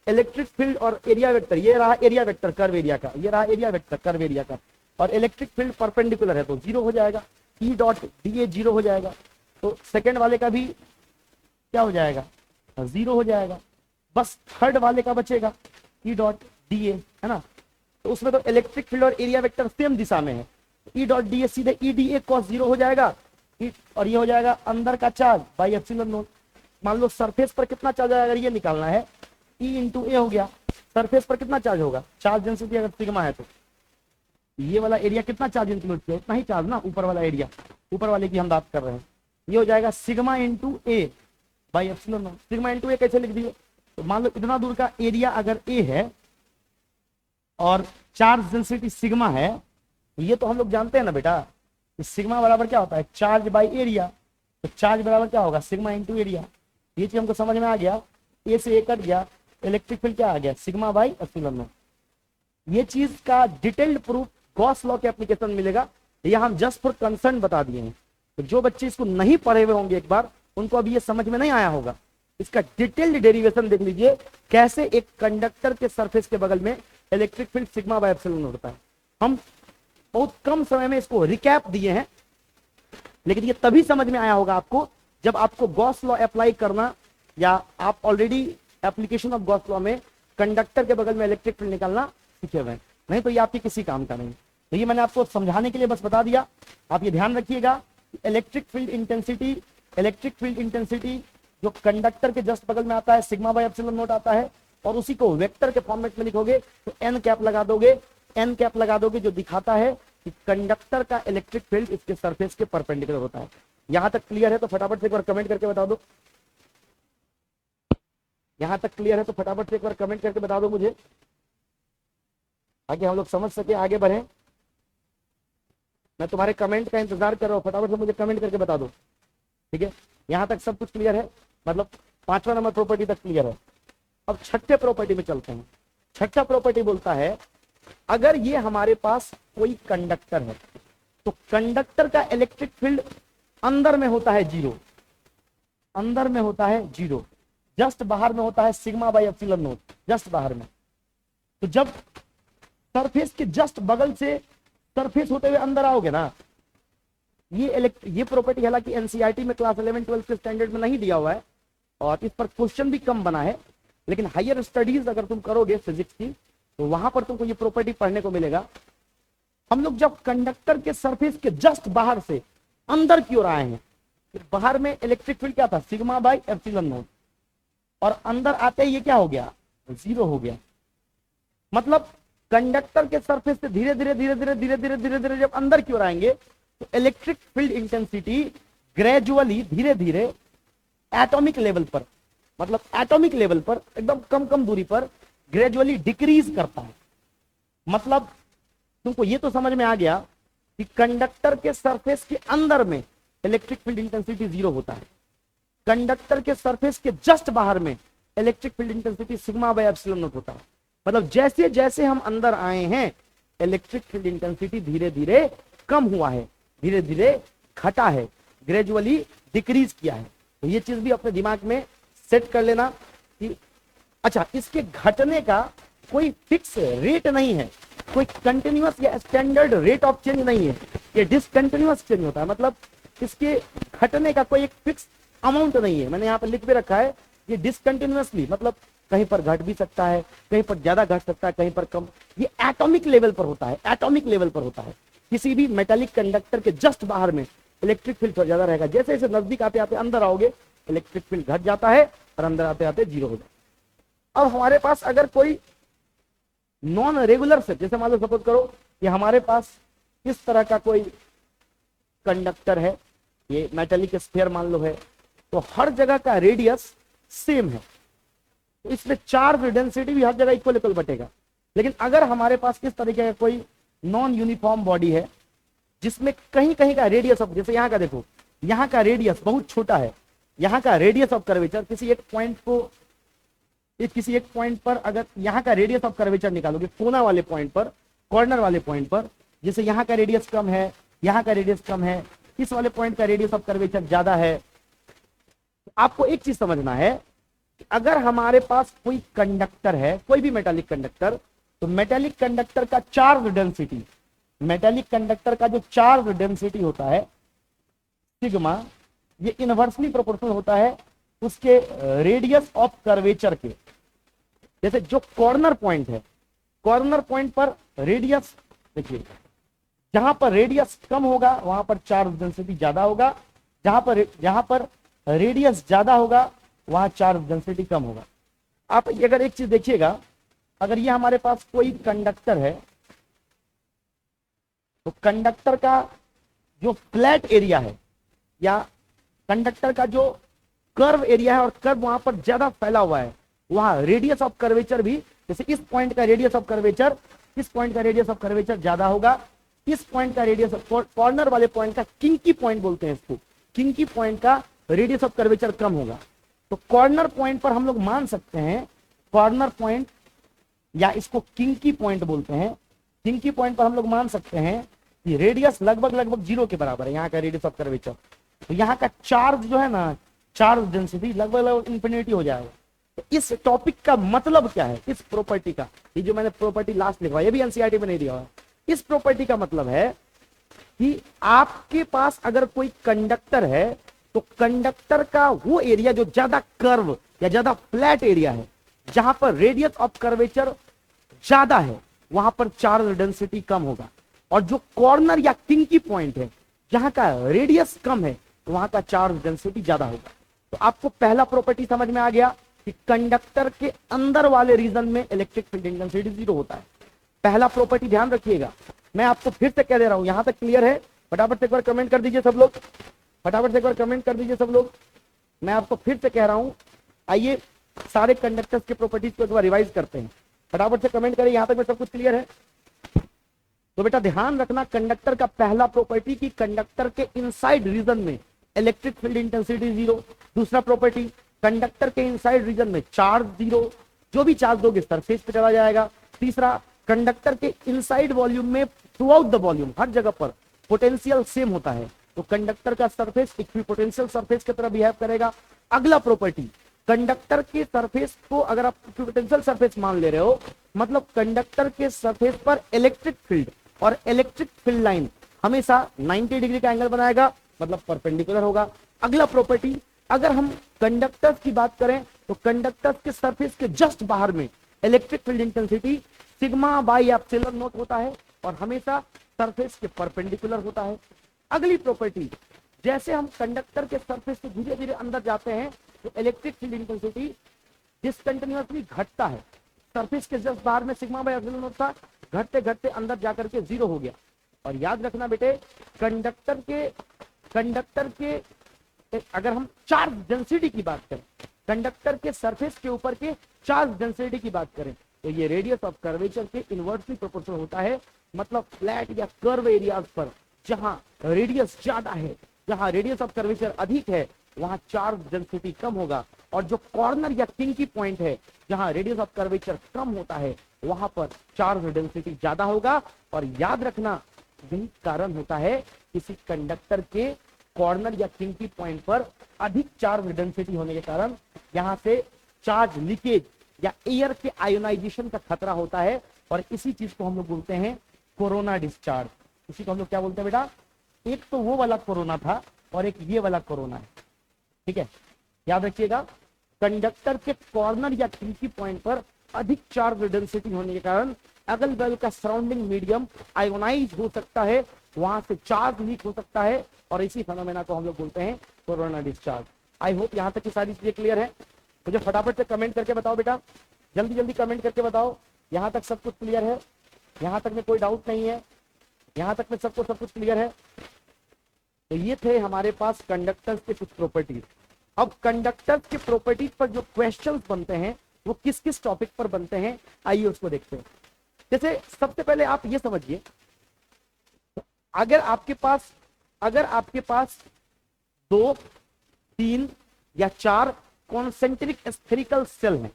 इलेक्ट्रिक फील्ड और एरिया वेक्टर, ये रहा एरिया वेक्टर कर्व एरिया का, ये रहा एरिया वेक्टर कर्व एरिया का, और इलेक्ट्रिक फील्ड परपेंडिकुलर है तो 0 हो जाएगा। ई डॉट डी ए 0 हो जाएगा। तो सेकेंड वाले का भी क्या हो जाएगा, 0 हो जाएगा। बस थर्ड वाले का बचेगा ई डॉट डी ए, है ना। तो उसमें तो इलेक्ट्रिक फील्ड और एरिया वेक्टर सेम दिशा में है, ई डॉट डी ए सीधे ई डी ए कॉस 0 हो जाएगा। और ये हो जाएगा अंदर का चार्ज बाई एप्सिलॉन नॉट। मान लो सरफेस पर कितना चार्ज आएगा, अगर ये निकालना है, ई इंटू ए हो गया। सरफेस पर कितना चार्ज होगा, चार्ज डेंसिटी अगर सिग्मा है तो ये वाला एरिया कितना चार्ज इंक्लूड किया, इतना ही चार्ज ना, ऊपर वाला एरिया, ऊपर वाले की हम बात कर रहे हैं। ये हो जाएगा sigma into a by epsilon naught. Sigma into a कैसे लिख दिए, तो मान लो इतना दूर का एरिया अगर ए है और चार्ज डेंसिटी सिग्मा है, ये तो हम लोग जानते हैं ना बेटा, सिग्मा बराबर क्या होता है, चार्ज बाई एरिया। तो चार्ज बराबर क्या होगा, सिग्मा इंटू एरिया। ये चीज हमको समझ में आ गया। ए से ए कट गया, इलेक्ट्रिक फील्ड क्या आ गया, सिग्मा बाई एप्सिलॉन नॉट। ये चीज का डिटेल्ड प्रूफ गॉस लॉ के एप्लीकेशन में मिलेगा, ये हम जस्ट फॉर कंसर्न बता दिए हैं। तो जो बच्चे इसको नहीं पढ़े हुए होंगे एक बार, उनको अभी ये समझ में नहीं आया होगा। इसका डिटेल्ड डेरिवेशन देख लीजिए, कैसे एक कंडक्टर के सरफेस के बगल में electric field sigma by epsilon not होता है। हम बहुत कम समय में इसको रिकैप दिए हैं, लेकिन ये तभी समझ में आया होगा आपको जब आपको गॉस लॉ अप्लाई करना, या आप already application of Gauss law में कंडक्टर के बगल में इलेक्ट्रिक फील्ड निकालना सीखे हुए हैं, नहीं तो ये आपके किसी काम का नहीं। तो ये मैंने आपको समझाने के लिए बस बता दिया। आप ये ध्यान रखिएगा, इलेक्ट्रिक फील्ड इंटेंसिटी जो कंडक्टर के जस्ट बगल में आता है सिग्मा बाई एप्सिलॉन नॉट आता है, और उसी को वेक्टर के फॉर्मेट में लिखोगे तो एन कैप लगा दोगे, जो दिखाता है कि कंडक्टर का इलेक्ट्रिक फील्ड इसके सरफेस के परपेंडिकुलर होता है। यहां तक क्लियर है तो फटाफट से एक बार कमेंट करके बता दो। यहां तक क्लियर है तो फटाफट से एक बार कमेंट करके बता दो मुझे, ताकि हम लोग समझ सके, आगे बढ़े। मैं तुम्हारे कमेंट का इंतजार कर रहा हूं, फटाफट से मुझे कमेंट करके बता दो, ठीक है। यहां तक सब कुछ क्लियर है, मतलब 5वां नंबर प्रॉपर्टी तक क्लियर है। अब छठे प्रॉपर्टी में चलते हैं। छठा प्रॉपर्टी बोलता है, अगर ये हमारे पास कोई कंडक्टर है तो कंडक्टर का इलेक्ट्रिक फील्ड अंदर में होता है 0, अंदर में होता है 0, जस्ट बाहर में होता है sigma by epsilon not, just बाहर में। तो जब सरफेस के जस्ट बगल से सरफेस होते हुए अंदर आओगे ना, ये प्रॉपर्टी हालांकि एनसीईआरटी में क्लास 11-12 के स्टैंडर्ड में नहीं दिया हुआ है और इस पर क्वेश्चन भी कम बना है, लेकिन हायर स्टडीज अगर तुम करोगे फिजिक्स की तो वहां पर तुमको ये प्रॉपर्टी पढ़ने को मिलेगा। हम लोग जब कंडक्टर के सरफेस के जस्ट बाहर से अंदर की ओर आए हैं, तो बाहर में इलेक्ट्रिक फील्ड क्या था, सिग्मा बाई एप्सिलॉन नॉट, और अंदर आते ही ये क्या हो गया, 0 हो गया। मतलब कंडक्टर के सरफेस से धीरे धीरे जब अंदर की ओर आएंगे तो इलेक्ट्रिक फील्ड इंटेंसिटी ग्रेजुअली धीरे धीरे एटॉमिक लेवल पर, मतलब एटॉमिक लेवल पर एकदम कम दूरी पर ग्रेजुअली डिक्रीज करता है। मतलब तुमको ये तो समझ में आ गया कि कंडक्टर के सरफेस के अंदर में इलेक्ट्रिक फील्ड इंटेंसिटी 0 होता है, कंडक्टर के सरफेस के जस्ट बाहर में electric field intensity sigma by epsilon not होता है। मतलब जैसे जैसे हम अंदर आए हैं इलेक्ट्रिक फील्ड इंटेंसिटी धीरे धीरे कम हुआ है, धीरे धीरे घटा है, ग्रेजुअली डिक्रीज किया है। तो ये चीज भी अपने दिमाग में सेट कर लेना कि अच्छा, इसके घटने का कोई फिक्स रेट नहीं है, कोई कंटिन्यूअस या स्टैंडर्ड रेट ऑफ चेंज नहीं है, ये डिसकंटिन्यूअस चेंज होता है। मतलब इसके घटने का कोई एक फिक्स अमाउंट नहीं है। मैंने यहाँ पर लिख भी रखा है, ये डिसकंटिन्यूअसली, मतलब कहीं पर घट भी सकता है, कहीं पर ज्यादा घट सकता है, कहीं पर कम। ये एटॉमिक लेवल पर होता है, एटॉमिक लेवल पर होता है। किसी भी मेटालिक कंडक्टर के जस्ट बाहर में इलेक्ट्रिक फील्ड थोड़ा ज्यादा रहेगा, जैसे जैसे नजदीक आते आते अंदर आओगे इलेक्ट्रिक फील्ड घट जाता है और अंदर आते आते जीरो हो जाता है। अब हमारे पास अगर कोई नॉन रेगुलर से, जैसे मान लो सपोज करो कि हमारे पास इस तरह का कोई कंडक्टर है, ये मेटालिक स्फीयर मान लो है, तो हर जगह का रेडियस सेम है, तो इसमें चार्ज डेंसिटी भी हर जगह इक्वल इक्वल बटेगा। लेकिन अगर हमारे पास इस तरीके का कोई नॉन यूनिफॉर्म बॉडी है जिसमें कहीं कहीं का रेडियस ऑफ, जैसे यहाँ का देखो, यहाँ का रेडियस बहुत छोटा है, यहाँ का रेडियस ऑफ कर्वेचर किसी एक पॉइंट को, किसी एक पॉइंट पर अगर यहाँ का रेडियस ऑफ कर्वेचर निकालोगे, कोना वाले पॉइंट पर, कॉर्नर वाले पॉइंट पर, जैसे यहाँ का रेडियस कम है, यहाँ का रेडियस कम है, इस वाले पॉइंट का रेडियस ऑफ कर्वेचर ज्यादा है। तो आपको एक चीज समझना है कि अगर हमारे पास कोई कंडक्टर है, कोई भी मेटालिक कंडक्टर, तो मेटालिक कंडक्टर का चार्ज डेंसिटी, मेटालिक कंडक्टर का जो चार्ज डेंसिटी होता है सिग्मा, ये इनवर्सली प्रोपोर्शनल होता है उसके रेडियस ऑफ कर्वेचर के। जैसे जो कॉर्नर पॉइंट है, कॉर्नर पॉइंट पर रेडियस, देखिए जहां पर रेडियस कम होगा वहां पर चार्ज डेंसिटी ज्यादा होगा, जहां पर रेडियस ज्यादा होगा वहां चार्ज डेंसिटी कम होगा। आप अगर एक चीज देखिएगा, अगर ये हमारे पास कोई कंडक्टर है, तो कंडक्टर का जो फ्लैट एरिया है या कंडक्टर का जो कर्व एरिया है, और कर्व वहां पर ज्यादा फैला हुआ है, वहां रेडियस ऑफ कर्वेचर भी, जैसे इस पॉइंट का रेडियस ऑफ कर्वेचर, इस पॉइंट का रेडियस ऑफ कर्वेचर ज्यादा होगा, इस पॉइंट का रेडियस, कॉर्नर वाले पॉइंट का, किंकी पॉइंट बोलते हैं इसको, किंकी पॉइंट का रेडियस ऑफ कर्वेचर कम होगा। तो कॉर्नर पॉइंट पर हम लोग मान सकते हैं, कॉर्नर पॉइंट या इसको किंकी पॉइंट बोलते हैं, किंकी पॉइंट पर हम लोग मान सकते हैं कि रेडियस लगभग लगभग जीरो के बराबर है, यहाँ का रेडियस ऑफ कर्वेचर। तो यहाँ का चार्ज जो है ना, चार्ज डेंसिटी लगभग लगभग इंफिनिटी हो जाएगा। तो इस टॉपिक का मतलब क्या है, इस प्रॉपर्टी का, ये जो मैंने प्रॉपर्टी लास्ट लिखा, ये भी एनसीईआरटी में नहीं दिया हुआ। इस प्रॉपर्टी का मतलब है कि आपके पास अगर कोई कंडक्टर है, तो कंडक्टर का वो एरिया जो ज्यादा कर्व या ज्यादा फ्लैट एरिया है, जहां पर रेडियस ऑफ कर्वेचर ज्यादा है, वहां पर चार्ज डेंसिटी कम होगा। और जो कॉर्नर या किंकी पॉइंट है, जहां का रेडियस कम है, तो वहां का चार्ज डेंसिटी ज्यादा होगा। तो आपको पहला प्रॉपर्टी समझ में आ गया कि कंडक्टर के अंदर वाले रीजन में इलेक्ट्रिक फील्ड इंटेंसिटी जीरो होता है। पहला प्रॉपर्टी ध्यान रखिएगा, मैं आपको फिर से कह दे रहा हूं, यहां तक क्लियर है? फटाफट से एक बार कमेंट कर दीजिए सब लोग, फटाफट से एक बार कमेंट कर दीजिए सब लोग। मैं आपको फिर से कह रहा हूं, आइए सारे कंडक्टर्स के प्रॉपर्टीज को एक बार रिवाइज करते हैं। फटाफट से कमेंट करें, यहां तक में सब कुछ क्लियर है? तो बेटा ध्यान रखना, कंडक्टर का पहला प्रॉपर्टी कि कंडक्टर के इनसाइड रीजन में इलेक्ट्रिक फील्ड इंटेंसिटी जीरो। दूसरा प्रॉपर्टी, कंडक्टर के इनसाइड रीजन में चार्ज जीरो, जो भी चार्ज दोगे सरफेस पे चला जाएगा। तीसरा, कंडक्टर के इनसाइड वॉल्यूम में थ्रू आउट द वॉल्यूम हर जगह पर पोटेंशियल सेम होता है, तो कंडक्टर का सरफेस इक्विपोटेंशियल सरफेस की तरह बिहेव करेगा। अगला प्रॉपर्टी, कंडक्टर के सरफेस को अगर आप इक्विपोटेंशियल सरफेस मान ले रहे हो, मतलब कंडक्टर के सरफेस पर इलेक्ट्रिक फील्ड और इलेक्ट्रिक फील्ड लाइन हमेशा 90 डिग्री का एंगल बनाएगा, मतलब परपेंडिकुलर होगा। अगला प्रॉपर्टी, अगर हम कंडक्टर की बात करें, तो कंडक्टर के सरफेस के जस्ट बाहर में electric field intensity sigma by epsilon not होता है और हमेशा सरफेस के परपेंडिकुलर होता है। अगली प्रॉपर्टी, जैसे हम कंडक्टर के सरफेस से धीरे धीरे अंदर जाते हैं, तो इलेक्ट्रिक फील्ड इंटेंसिटी डिसकंटिन्यूअसली घटता है। सरफेस के जस्ट बाहर में सिग्मा बाई एप्सिलॉन नॉट था, घटते घटते अंदर जाकर के जीरो हो गया। और याद रखना बेटे, कंडक्टर के अगर हम चार्ज डेंसिटी की बात करें, कंडक्टर के सरफेस के ऊपर के चार्ज डेंसिटी की बात करें, तो ये रेडियस ऑफ कर्वेचर के इनवर्सली प्रोपोर्शनल होता है। मतलब फ्लैट या कर्व एरियाज पर जहां रेडियस ज्यादा है, जहां रेडियस ऑफ कर्वेचर अधिक है, वहां चार्ज डेंसिटी कम होगा। और जो कॉर्नर या किंकी पॉइंट है, जहां रेडियस ऑफ कर्वेचर कम होता है, वहां पर चार्ज डेंसिटी ज्यादा होगा। और याद रखना, यही कारण होता है किसी कंडक्टर के कॉर्नर या किंकी पॉइंट पर अधिक चार्ज डेंसिटी होने के कारण यहां से चार्ज लीकेज या एयर के आयोनाइजेशन का खतरा होता है। और इसी चीज को हम लोग बोलते हैं कोरोना डिस्चार्ज। इसी को हम लोग क्या बोलते हैं बेटा? एक तो वो वाला कोरोना था और एक ये वाला कोरोना है। ठीक है, याद रखिएगा, कंडक्टर के कॉर्नर या खिड़की पॉइंट पर अधिक चार्ज डेंसिटी होने के कारण अगल बगल का सराउंडिंग मीडियम आयोनाइज हो सकता है, वहां से चार्ज लीक हो सकता है, और इसी फेनोमेना को हम लोग बोलते हैं कोरोना डिस्चार्ज। आई होप यहाँ तक की सारी चीजें क्लियर है। मुझे फटाफट से कमेंट करके बताओ बेटा, जल्दी जल्दी कमेंट करके बताओ, यहाँ तक सब कुछ क्लियर है, यहाँ तक में कोई डाउट नहीं है, यहाँ तक में सबको सब कुछ क्लियर है। तो ये थे हमारे पास कंडक्टर्स के कुछ प्रॉपर्टीज। अब कंडक्टर्स के प्रॉपर्टीज पर जो क्वेश्चंस बनते हैं वो किस किस टॉपिक पर बनते हैं, आइए उसको देखते हैं। जैसे सबसे पहले आप ये समझिए, अगर आपके पास 2, 3 या 4 कॉन्सेंट्रिक स्फेरिकल सेल हैं,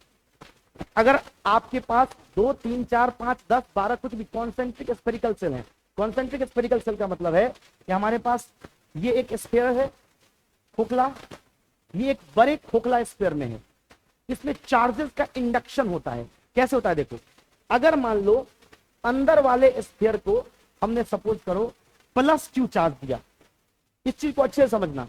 अगर आपके पास 2, 3, 4, 5, 10, 12 कुछ भी कॉन्सेंट्रिक स्फेरिकल सेल हैं। कॉन्सेंट्रिक स्फेरिकल सेल का मतलब है कि हमारे पास ये एक स्फीयर है खोखला, ये एक बड़े खोखला स्फीयर में है, इसमें चार्जेस का इंडक्शन होता है। कैसे होता है देखो, अगर मान लो अंदर वाले स्फीयर को हमने सपोज करो +Q चार्ज दिया, इस चीज को अच्छे से समझना।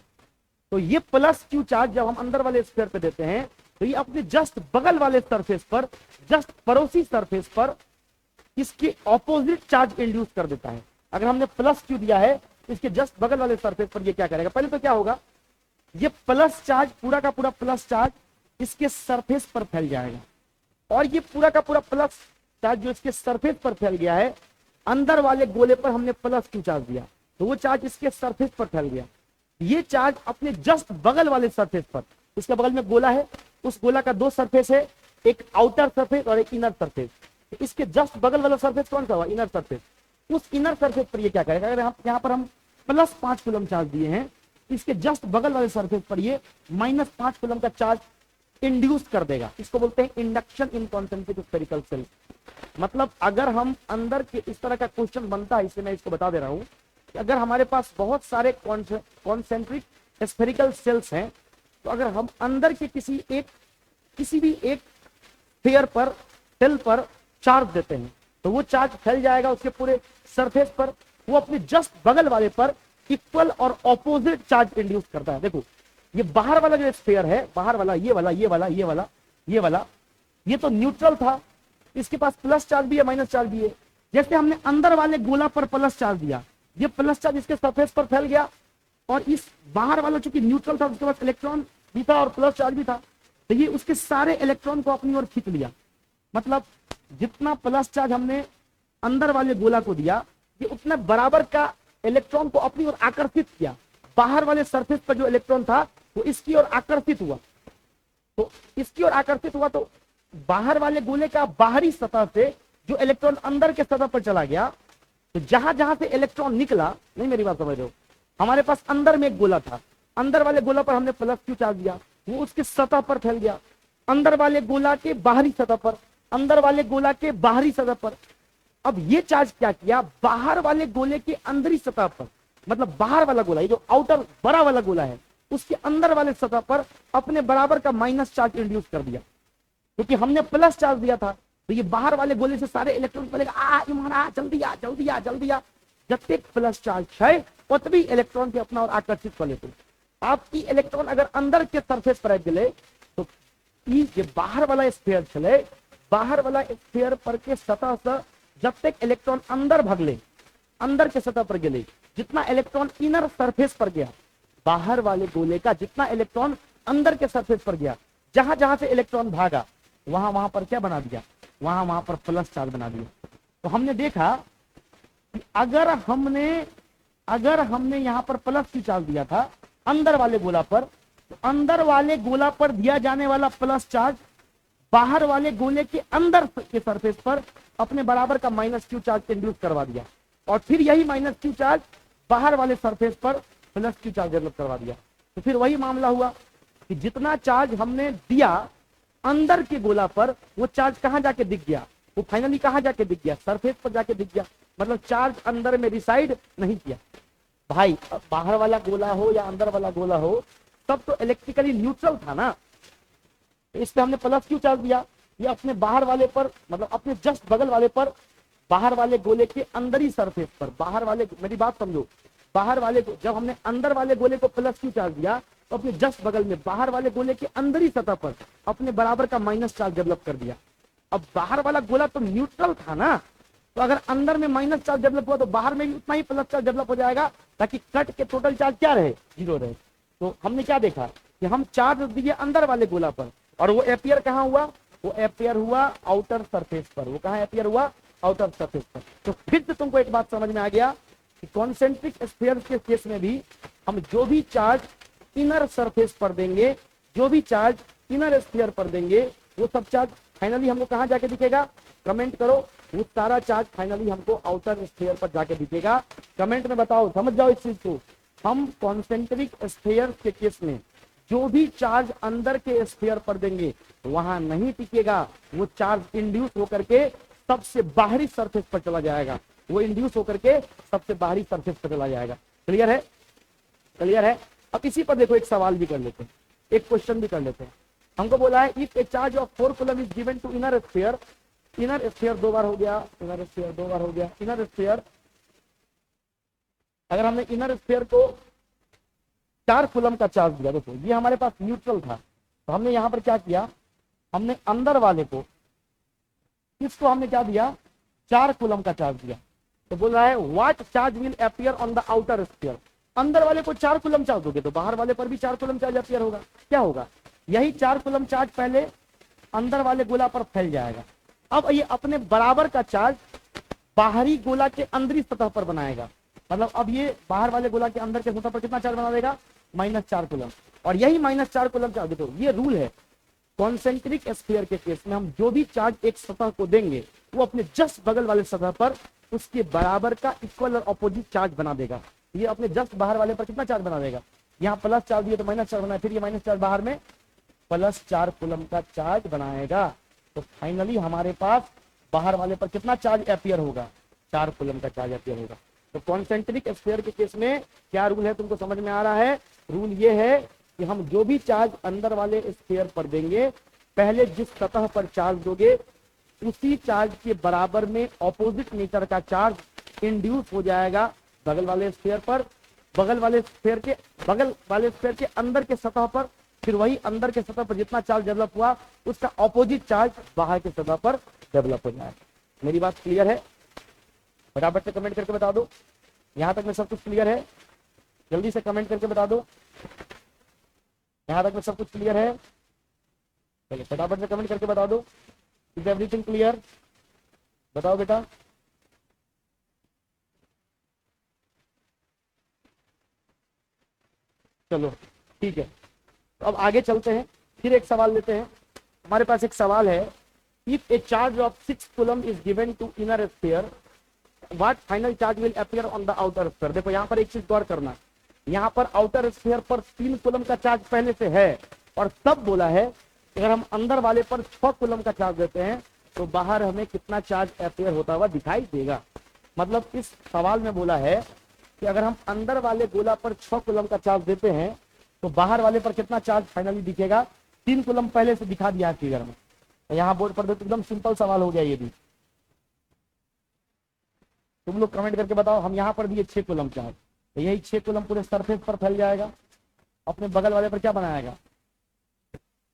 तो ये +Q चार्ज जब हम अंदर वाले स्फीयर पे देते हैं तो ये अपने जस्ट बगल वाले सरफेस पर, जस्ट पड़ोसी सरफेस पर इसके ऑपोजिट चार्ज इंड्यूस कर देता है। अगर हमने +Q दिया है, इसके जस्ट बगल वाले सरफेस पर ये क्या करेगा, पहले तो क्या होगा, ये प्लस चार्ज, पूरा का पूरा प्लस चार्ज इसके सरफेस पर फैल जाएगा, और ये पूरा का पूरा प्लस चार्ज जो इसके सरफेस पर फैल गया है, अंदर वाले गोले पर हमने +Q चार्ज दिया तो वो चार्ज इसके सरफेस पर फैल गया। ये चार्ज अपने जस्ट बगल वाले सरफेस पर, इसके बगल में गोला है, उस गोला का 2 सरफेस है, एक आउटर सरफेस और एक इनर सरफेस। इसके जस्ट बगल वाला सरफेस कौन सा हुआ, इनर सरफेस। उस इनर सरफेस पर ये क्या करेगा, अगर यहाँ पर हम +5 कूलम चार्ज दिए हैं, इसके जस्ट बगल वाले सरफेस पर ये -5 कूलम का चार्ज इंड्यूस कर देगा। इसको बोलते हैं इंडक्शन इन कॉन्सेंट्रिक स्फेरिकल सेल। मतलब अगर हम अंदर के, इस तरह का क्वेश्चन बनता है, इसलिए मैं इसको बता दे रहा हूं कि अगर हमारे पास बहुत सारे कॉन्सेंट्रिक स्फेरिकल सेल्स हैं, तो अगर हम अंदर के किसी भी एक स्फीयर पर, सेल पर चार्ज देते हैं तो वो चार्ज फैल जाएगा उसके पूरे सरफेस पर, वो अपने जस्ट बगल वाले पर इक्वल और ऑपोजिट चार्ज इंड्यूस करता है। देखो ये बाहर वाला जो स्फीयर है, बाहर वाला, ये वाला, ये वाला, ये वाला, ये वाला, ये तो न्यूट्रल था, इसके पास प्लस चार्ज भी है, माइनस चार्ज भी है। जैसे हमने अंदर वाले गोला पर प्लस चार्ज दिया, ये प्लस चार्ज इसके सरफेस पर फैल गया, और इस बाहर वाला चूंकि न्यूट्रल था, उसके पास इलेक्ट्रॉन भी था और प्लस चार्ज भी था, तो ये उसके सारे इलेक्ट्रॉन को अपनी ओर खींच लिया। मतलब जितना प्लस चार्ज हमने अंदर वाले गोला को दिया, ये उतना बराबर का इलेक्ट्रॉन को अपनी ओर आकर्षित किया। बाहर वाले सरफेस पर जो इलेक्ट्रॉन था वो इसकी ओर आकर्षित हुआ, तो इसकी ओर आकर्षित हुआ, तो बाहर वाले गोले का बाहरी सतह से जो इलेक्ट्रॉन अंदर के सतह पर चला गया, तो जहां जहां से इलेक्ट्रॉन निकला, नहीं मेरी बात समझ रहे हो, हमारे पास अंदर में एक गोला था, अंदर वाले गोला पर हमने +Q चार्ज दिया, वो उसके सतह पर फैल गया, अंदर वाले गोला के बाहरी सतह पर, अंदर वाले गोला के बाहरी सतह पर। अब ये चार्ज क्या किया, बाहर वाले गोले के अंदरी सतह पर, मतलब बाहर वाला गोला, ये जो आउटर बड़ा वाला गोला है, उसके अंदर वाले सतह पर अपने बराबर का माइनस चार्ज इंड्यूस कर दिया। क्योंकि हमने प्लस चार्ज दिया था, तो ये बाहर वाले गोले से सारे इलेक्ट्रॉन बोलेगा इमारा जल्दी आ जल्दी आ जल्दी आ। जब तक प्लस चार्ज है उतनी इलेक्ट्रॉन के अपना और आकर्षित कर लेते। आपकी इलेक्ट्रॉन अगर अंदर के सरफेस पर गए तो ये बाहर वाला स्फीयर चले, बाहर वाला स्फीयर पर के सतह से जब तक इलेक्ट्रॉन अंदर भगले, अंदर के सतह पर गए, जितना इलेक्ट्रॉन इनर सरफेस पर गया, बाहर वाले गोले का जितना इलेक्ट्रॉन अंदर के सरफेस पर गया, जहां जहां से इलेक्ट्रॉन भागा वहां वहां पर क्या बना दिया, वहां वहां पर प्लस चार्ज बना दिया। तो हमने देखा कि अगर हमने यहाँ पर +Q चार्ज दिया था अंदर वाले गोला पर, तो अंदर वाले गोला पर दिया जाने वाला प्लस चार्ज बाहर वाले गोले के अंदर के सरफेस पर अपने बराबर का -Q चार्ज इंड्यूस करवा दिया, और फिर यही -Q चार्ज बाहर वाले सरफेस पर +Q चार्ज डेवलप करवा दिया। तो फिर वही मामला हुआ कि जितना चार्ज हमने दिया अंदर के गोला पर, वो चार्ज कहां जाके दिख गया, वो फाइनली कहां जाके दिख गया, सरफेस पर जाके दिख गया। मतलब चार्ज अंदर में रिसाइड नहीं किया। भाई बाहर वाला गोला हो या अंदर वाला गोला हो, तब तो इलेक्ट्रिकली न्यूट्रल था ना, इस पे हमने +Q चार्ज दिया, ये अपने बाहर वाले पर, मतलब अपने जस्ट बगल वाले पर, बाहर वाले गोले के अंदरी सरफेस पर, बाहर वाले, मेरी बात समझो, बाहर वाले को, जब हमने अंदर वाले गोले को प्लस क्यू चार्ज दिया तो अपने जस्ट बगल में बाहर वाले गोले के अंदर ही सतह पर अपने बराबर का माइनस चार्ज डेवलप कर दिया। अब बाहर वाला गोला तो न्यूट्रल था ना, तो अगर अंदर में माइनस चार्ज डेवलप हुआ तो बाहर में भी उतना ही प्लस चार्ज डेवलप हो जाएगा, ताकि कट के टोटल चार्ज क्या रहे, जीरो रहे। तो हमने क्या देखा कि हम चार्ज दिए अंदर वाले गोला पर, और वो एपियर कहाँ हुआ, वो एपियर हुआ आउटर सरफेस पर। वो कहाँ एपियर हुआ, आउटर सरफेस पर। तो फिर से तुमको एक बात समझ में आ गया कि कॉन्सेंट्रिक स्फीयर के केस में भी हम जो भी चार्ज इनर सरफेस पर देंगे, जो भी चार्ज इनर स्फीयर पर देंगे, वो सब चार्ज फाइनली हमको कहाँ जाके दिखेगा, कमेंट करो। वो सारा चार्ज फाइनली हमको आउटर स्फीयर पर जाके दिखेगा। कमेंट में बताओ, समझ जाओ इस चीज को। हम कॉन्सेंट्रिक स्फीयर के केस में जो भी चार्ज अंदर के स्फीयर पर देंगे वहां नहीं टिकेगा, वो चार्ज इंड्यूस होकर के सबसे बाहरी सरफेस पर चला जाएगा, वो इंड्यूस होकर के सबसे बाहरी सरफेस पर चला जाएगा। क्लियर है, क्लियर है। अब इसी पर देखो एक सवाल भी कर लेते हैं, एक क्वेश्चन भी कर लेते हैं। हमको बोला है if a charge of 4 coulomb is given to inner sphere, inner sphere 2 बार हो गया, इनर स्फीयर 2 बार हो गया, इनर स्फीयर, अगर हमने इनर स्फीयर को 4 कूलम का चार्ज दिया, देखो ये हमारे पास न्यूट्रल था, तो हमने यहाँ पर क्या किया, हमने अंदर वाले को, इसको हमने क्या दिया, 4 कूलम का चार्ज दिया। तो बोल रहा है what charge will appear on the outer sphere. अंदर वाले को 4 कूलम चार्ज दोगे तो बाहर वाले पर भी 4 कूलम चार्ज अपीयर होगा। क्या होगा, यही 4 कूलम चार्ज पहले अंदर वाले गोला पर फैल जाएगा। अब ये अपने बराबर का चार्ज बाहरी गोला के अंदरी सतह पर बनाएगा, मतलब अब ये बाहर वाले गोला के अंदर के सतह पर कितना चार्ज बना देगा, -4 कूलम। और यही -4 कूलम चार्ज, देखो ये रूल है कॉन्सेंट्रिक स्फीयर के केस में, हम जो भी चार्ज एक सतह को देंगे वो अपने जस्ट बगल वाले सतह पर उसके बराबर का इक्वल और अपोजिट चार्ज बना देगा। ये अपने जस्ट बाहर वाले पर कितना चार्ज बना देगा, यहाँ प्लस चार्ज दिए तो -4 बनाए, फिर ये -4 बाहर में +4 कूलम का चार्ज बनाएगा। तो फाइनली हमारे पास बाहर वाले पर कितना चार्ज अपीयर होगा, 4 कूलम का चार्ज अपीयर होगा। तो कॉन्सेंट्रिक स्फीयर के केस में क्या रूल है, तुमको समझ में आ रहा है। रूल ये है कि हम जो भी चार्ज अंदर वाले स्फीयर पर देंगे, पहले जिस सतह पर चार्ज दोगे उसी चार्ज के बराबर में ऑपोजिट नेचर का चार्ज इंड्यूस हो जाएगा बगल वाले स्फीयर पर, बगल वाले स्फीयर के अंदर के सतह पर, फिर वही अंदर के सतह पर जितना चार्ज डेवलप हुआ उसका ऑपोजिट चार्ज बाहर के सतह पर डेवलप हो जाएगा। मेरी बात क्लियर है, फटाफट से कमेंट करके बता दो। यहां तक में सब कुछ क्लियर है, जल्दी से कमेंट करके बता दो। यहां तक में सब कुछ क्लियर है, चलिए फटाफट से कमेंट करके बता दो। इज एवरीथिंग क्लियर, बताओ बेटा। चलो ठीक है, तो अब आगे चलते हैं, फिर एक सवाल लेते हैं। हमारे पास एक सवाल है, if a charge of 6 coulomb is given to inner sphere, what final charge will appear on the outer sphere. देखो यहाँ पर एक चीज गौर करना, यहाँ पर आउटर स्फीयर पर 3 कूलम का चार्ज पहले से है, और तब बोला है अगर हम अंदर वाले पर 6 कूलम का चार्ज देते हैं तो बाहर हमें कितना चार्ज अपीयर होता हुआ दिखाई देगा। मतलब इस सवाल में बोला है कि अगर हम अंदर वाले गोला पर 6 कूलम का चार्ज देते हैं तो बाहर वाले पर कितना चार्ज फाइनली दिखेगा। 3 कूलम पहले से दिखा दिया है फिगर में, यहाँ बोर्ड पर। एकदम सिंपल सवाल हो गया ये भी, तुम लोग कमेंट करके बताओ। हम यहाँ पर दिए 6 कूलम चार्ज, तो यही 6 कूलम पूरे सरफेस पर फैल जाएगा, अपने बगल वाले पर क्या बनाएगा,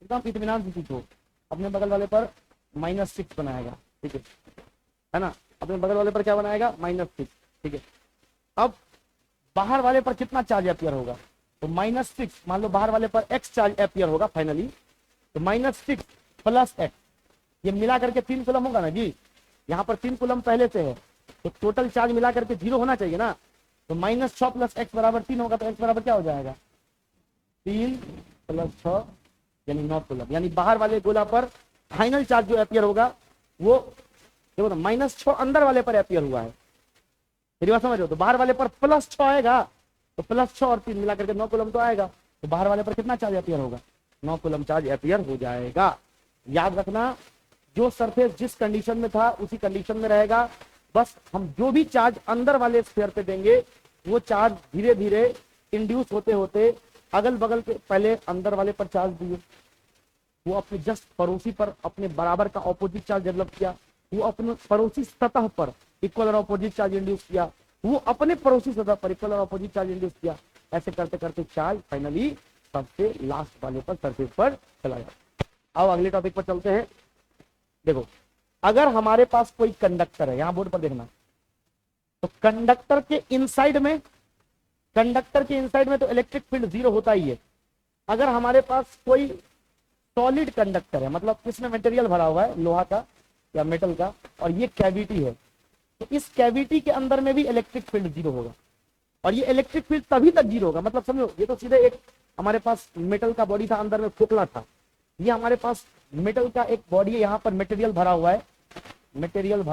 एकदम इत्मीनान से सीखो, अपने बगल वाले पर -6 बनाएगा, ठीक है ना। अपने बगल वाले पर क्या बनाएगा, -6, ठीक है। अब बाहर वाले पर कितना चार्ज अपीयर होगा, तो -6, मान लो बाहर वाले पर x चार्ज अपीयर होगा फाइनली, तो -6 + x, ये मिला करके 3 कूलम होगा ना जी। यहाँ पर 3 कूलम पहले से है, तो टोटल चार्ज मिला करके 0 होना चाहिए ना। तो -6 + x = 3 होगा, तो x बराबर क्या हो जाएगा, 3 + 6 यानी 9 कूलम। यानी बाहर वाले गोला पर फाइनल चार्ज जो अपीयर होगा वो देखो ना, -6 अंदर वाले पर अपीयर हुआ है, मेरी बात समझो। तो बाहर वाले पर +6 आएगा, तो +6 और 3 मिला करके 9 कूलम तो आएगा। तो बाहर वाले पर कितना चार्ज अपीयर होगा, 9 कूलम चार्ज अपीयर हो जाएगा। याद रखना, जो सरफेस जिस कंडीशन में था उसी कंडीशन में रहेगा। बस हम जो भी चार्ज अंदर वाले स्फीयर पे देंगे वो चार्ज धीरे धीरे इंड्यूस होते होते अगल बगल के, पहले अंदर वाले पर चार्ज दिए, वो अपने जस्ट पड़ोसी पर अपने बराबर का ऑपोजिट चार्ज डेवलप किया, वो अपने पड़ोसी सतह पर इक्वल और ऑपोजिट चार्ज इंड्यूस किया, वो अपने पड़ोसी सतह पर इक्वल और अपोजिट चार्ज इंड्यूस किया। ऐसे करते करते चार्ज फाइनली सबसे लास्ट वाले पर सरफेस पर चला जाता। अब अगले टॉपिक पर चलते हैं। देखो, अगर हमारे पास कोई कंडक्टर है, यहां बोर्ड पर देखना, तो कंडक्टर के इनसाइड में तो इलेक्ट्रिक फील्ड जीरो होता ही है। अगर हमारे पास कोई सॉलिड कंडक्टर है, मतलब इसमें मटेरियल भरा हुआ है लोहा का या मेटल का, और ये कैविटी है, तो इस कैविटी के अंदर में भी इलेक्ट्रिक फील्ड जीरो होगा। और ये इलेक्ट्रिक फील्ड तभी तक जीरो होगा, मतलब समझो, ये तो सीधे एक हमारे पास मेटल का बॉडी था, अंदर में खोखला था, ये हमारे पास मेटल का एक बॉडी है, यहाँ पर मटेरियल भरा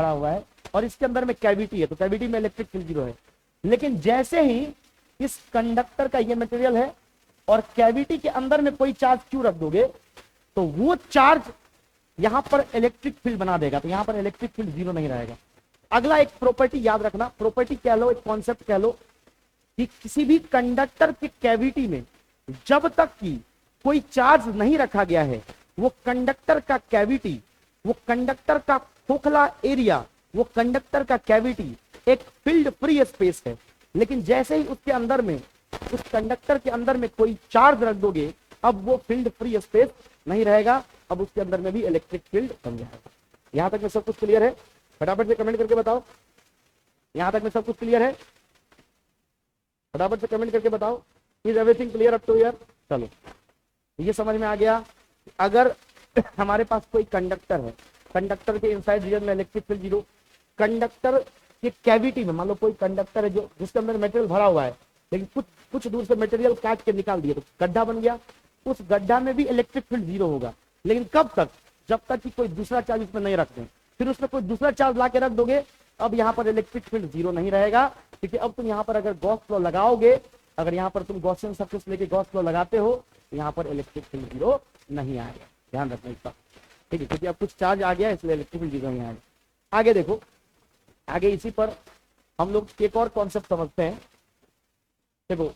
हुआ है, और इसके अंदर में कैविटी है, तो कैविटी में इलेक्ट्रिक फील्ड जीरो है। लेकिन जैसे ही इस कंडक्टर का ये मटेरियल है और कैविटी के अंदर में कोई चार्ज क्यू रख दोगे, तो वो चार्ज यहां पर इलेक्ट्रिक फील्ड बना देगा, तो यहां पर इलेक्ट्रिक फील्ड जीरो नहीं रहेगा। अगला एक प्रॉपर्टी याद रखना, प्रॉपर्टी कह लो, एक कॉन्सेप्ट कह लो, कि किसी भी कंडक्टर के कैविटी में जब तक कि कोई चार्ज नहीं रखा गया है, वो कंडक्टर का कैविटी, वो कंडक्टर का खोखला एरिया, वो कंडक्टर का कैविटी एक फील्ड फ्री स्पेस है। लेकिन जैसे ही उसके अंदर में, उस कंडक्टर के अंदर में कोई चार्ज रख दोगे, अब वो फील्ड फ्री स्पेस नहीं रहेगा, अब उसके अंदर में भी इलेक्ट्रिक फील्ड बन जाएगा। यहां तक में सब कुछ क्लियर है? फटाफट से कमेंट करके बताओ, यहां तक में सब कुछ क्लियर है? फटाफट से कमेंट करके बताओ, is everything clear up to here? चलो, ये समझ में आ गया। अगर हमारे पास कोई कंडक्टर है, कंडक्टर के इनसाइड रीजन में इलेक्ट्रिक फील्ड जीरो, कंडक्टर के कैविटी में मान लो कोई कंडक्टर है जो जिसके अंदर मटेरियल भरा हुआ है, लेकिन कुछ दूर से मटेरियल काट के निकाल दिया, तो गड्ढा बन गया, उस गड्ढा में भी इलेक्ट्रिक फील्ड जीरो होगा। लेकिन कब तक? जब तक कि कोई दूसरा चार्ज उसमें नहीं रखते। फिर उसमें कोई दूसरा चार्ज ला के रख दोगे, अब यहाँ पर इलेक्ट्रिक फील्ड जीरो नहीं रहेगा, क्योंकि अब तुम यहाँ पर अगर गॉस फ्लो लगाओगे, अगर यहाँ पर तुम गॉसियन सर्फेस लेके गॉस फ्लो लगाते हो, तो यहाँ पर इलेक्ट्रिक फील्ड जीरो नहीं आएगा। ध्यान रखना इसका, ठीक है, क्योंकि अब कुछ चार्ज आ गया इसलिए इलेक्ट्रिक फील्ड जीरो नहीं आएगा। आगे देखो, आगे इसी पर हम लोग एक और कॉन्सेप्ट समझते हैं। देखो,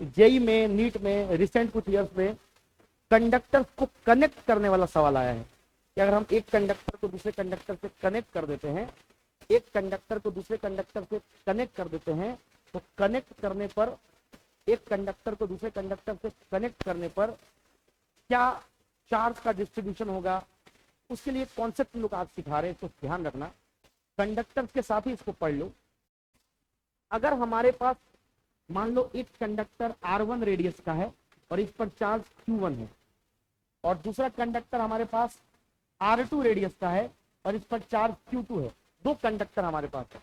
जेई में, नीट में, रिसेंट कुछ ईयर्स में कंडक्टर को कनेक्ट करने वाला सवाल आया है कि अगर हम एक कंडक्टर को दूसरे कंडक्टर से कनेक्ट कर देते हैं, एक कंडक्टर को दूसरे कंडक्टर से कनेक्ट कर देते हैं, तो कनेक्ट करने पर, एक कंडक्टर को दूसरे कंडक्टर से कनेक्ट करने पर क्या चार्ज का डिस्ट्रीब्यूशन होगा, उसके लिए कॉन्सेप्ट लोग आज सिखा रहे हैं, तो ध्यान रखना। कंडक्टर के साथ ही इसको पढ़ लो। अगर हमारे पास मान लो एक कंडक्टर R1 रेडियस का है और इस पर चार्ज Q1 है, और दूसरा कंडक्टर हमारे पास R2 रेडियस का है और इस पर चार्ज Q2 है, दो कंडक्टर हमारे पास है।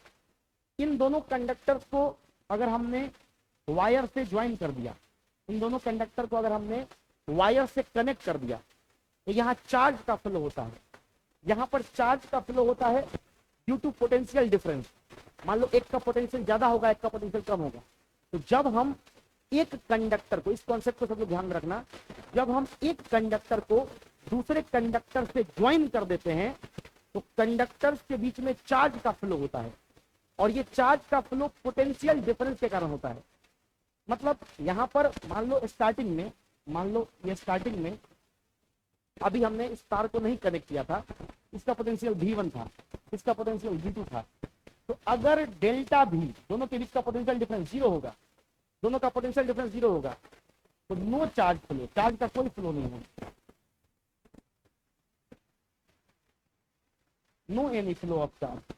इन दोनों कंडक्टर्स को अगर हमने वायर से ज्वाइन कर दिया, इन दोनों कंडक्टर को अगर हमने वायर से कनेक्ट कर दिया, तो यहाँ चार्ज का फ्लो होता है। यहाँ पर चार्ज का फ्लो होता है ड्यू टू पोटेंशियल डिफरेंस। मान लो एक का पोटेंशियल ज्यादा होगा, एक का पोटेंशियल कम होगा, तो जब हम एक कंडक्टर को, इस कॉन्सेप्ट को सब लोग ध्यान में रखना, जब हम एक कंडक्टर को दूसरे कंडक्टर से ज्वाइन कर देते हैं, तो कंडक्टर्स के बीच में चार्ज का फ्लो होता है, और ये चार्ज का फ्लो पोटेंशियल डिफरेंस के कारण होता है। मतलब यहाँ पर मान लो स्टार्टिंग में, मान लो ये स्टार्टिंग में अभी हमने इस तार को नहीं कनेक्ट किया था, इसका पोटेंशियल V1 था, इसका पोटेंशियल V2 था, तो अगर डेल्टा V, दोनों के बीच का पोटेंशियल डिफरेंस जीरो होगा, दोनों का पोटेंशियल डिफरेंस जीरो होगा, तो नो चार्ज फ्लो, चार्ज का कोई फ्लो नहीं होगा, no any flow of charge.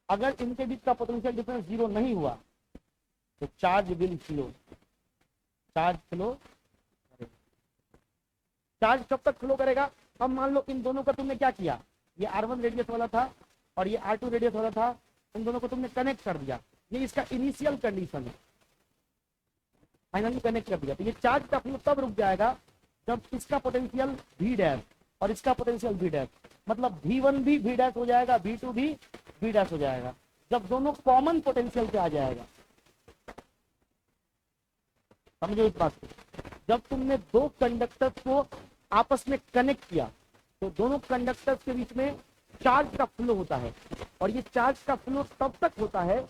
अगर इनके बीच का पोटेंशियल डिफरेंस जीरो नहीं हुआ, तो charge will flow, charge flow, charge कब तक फ्लो करेगा? अब मान लो इन दोनों का तुमने क्या किया, ये R1 रेडियस वाला था और ये R2 रेडियस वाला था, इन दोनों को तुमने कनेक्ट कर दिया, ये इसका इनिशियल कंडीशन है, फाइनली कनेक्ट कर दिया, तो ये चार्ज का फ्लो तब रुक जाएगा जब इसका पोटेंशियल V डैश और इसका पोटेंशियल V डैश, मतलब V1 भी V डैश हो जाएगा, V2 भी V डैश हो जाएगा, जब दोनों कॉमन पोटेंशियल पे आ जाएगा। समझो इस बात को, जब तुमने दो कंडक्टर को आपस में कनेक्ट किया, तो दोनों कंडक्टर्स के बीच में चार्ज का फ्लो होता है, और ये चार्ज का फ्लो तब तक होता है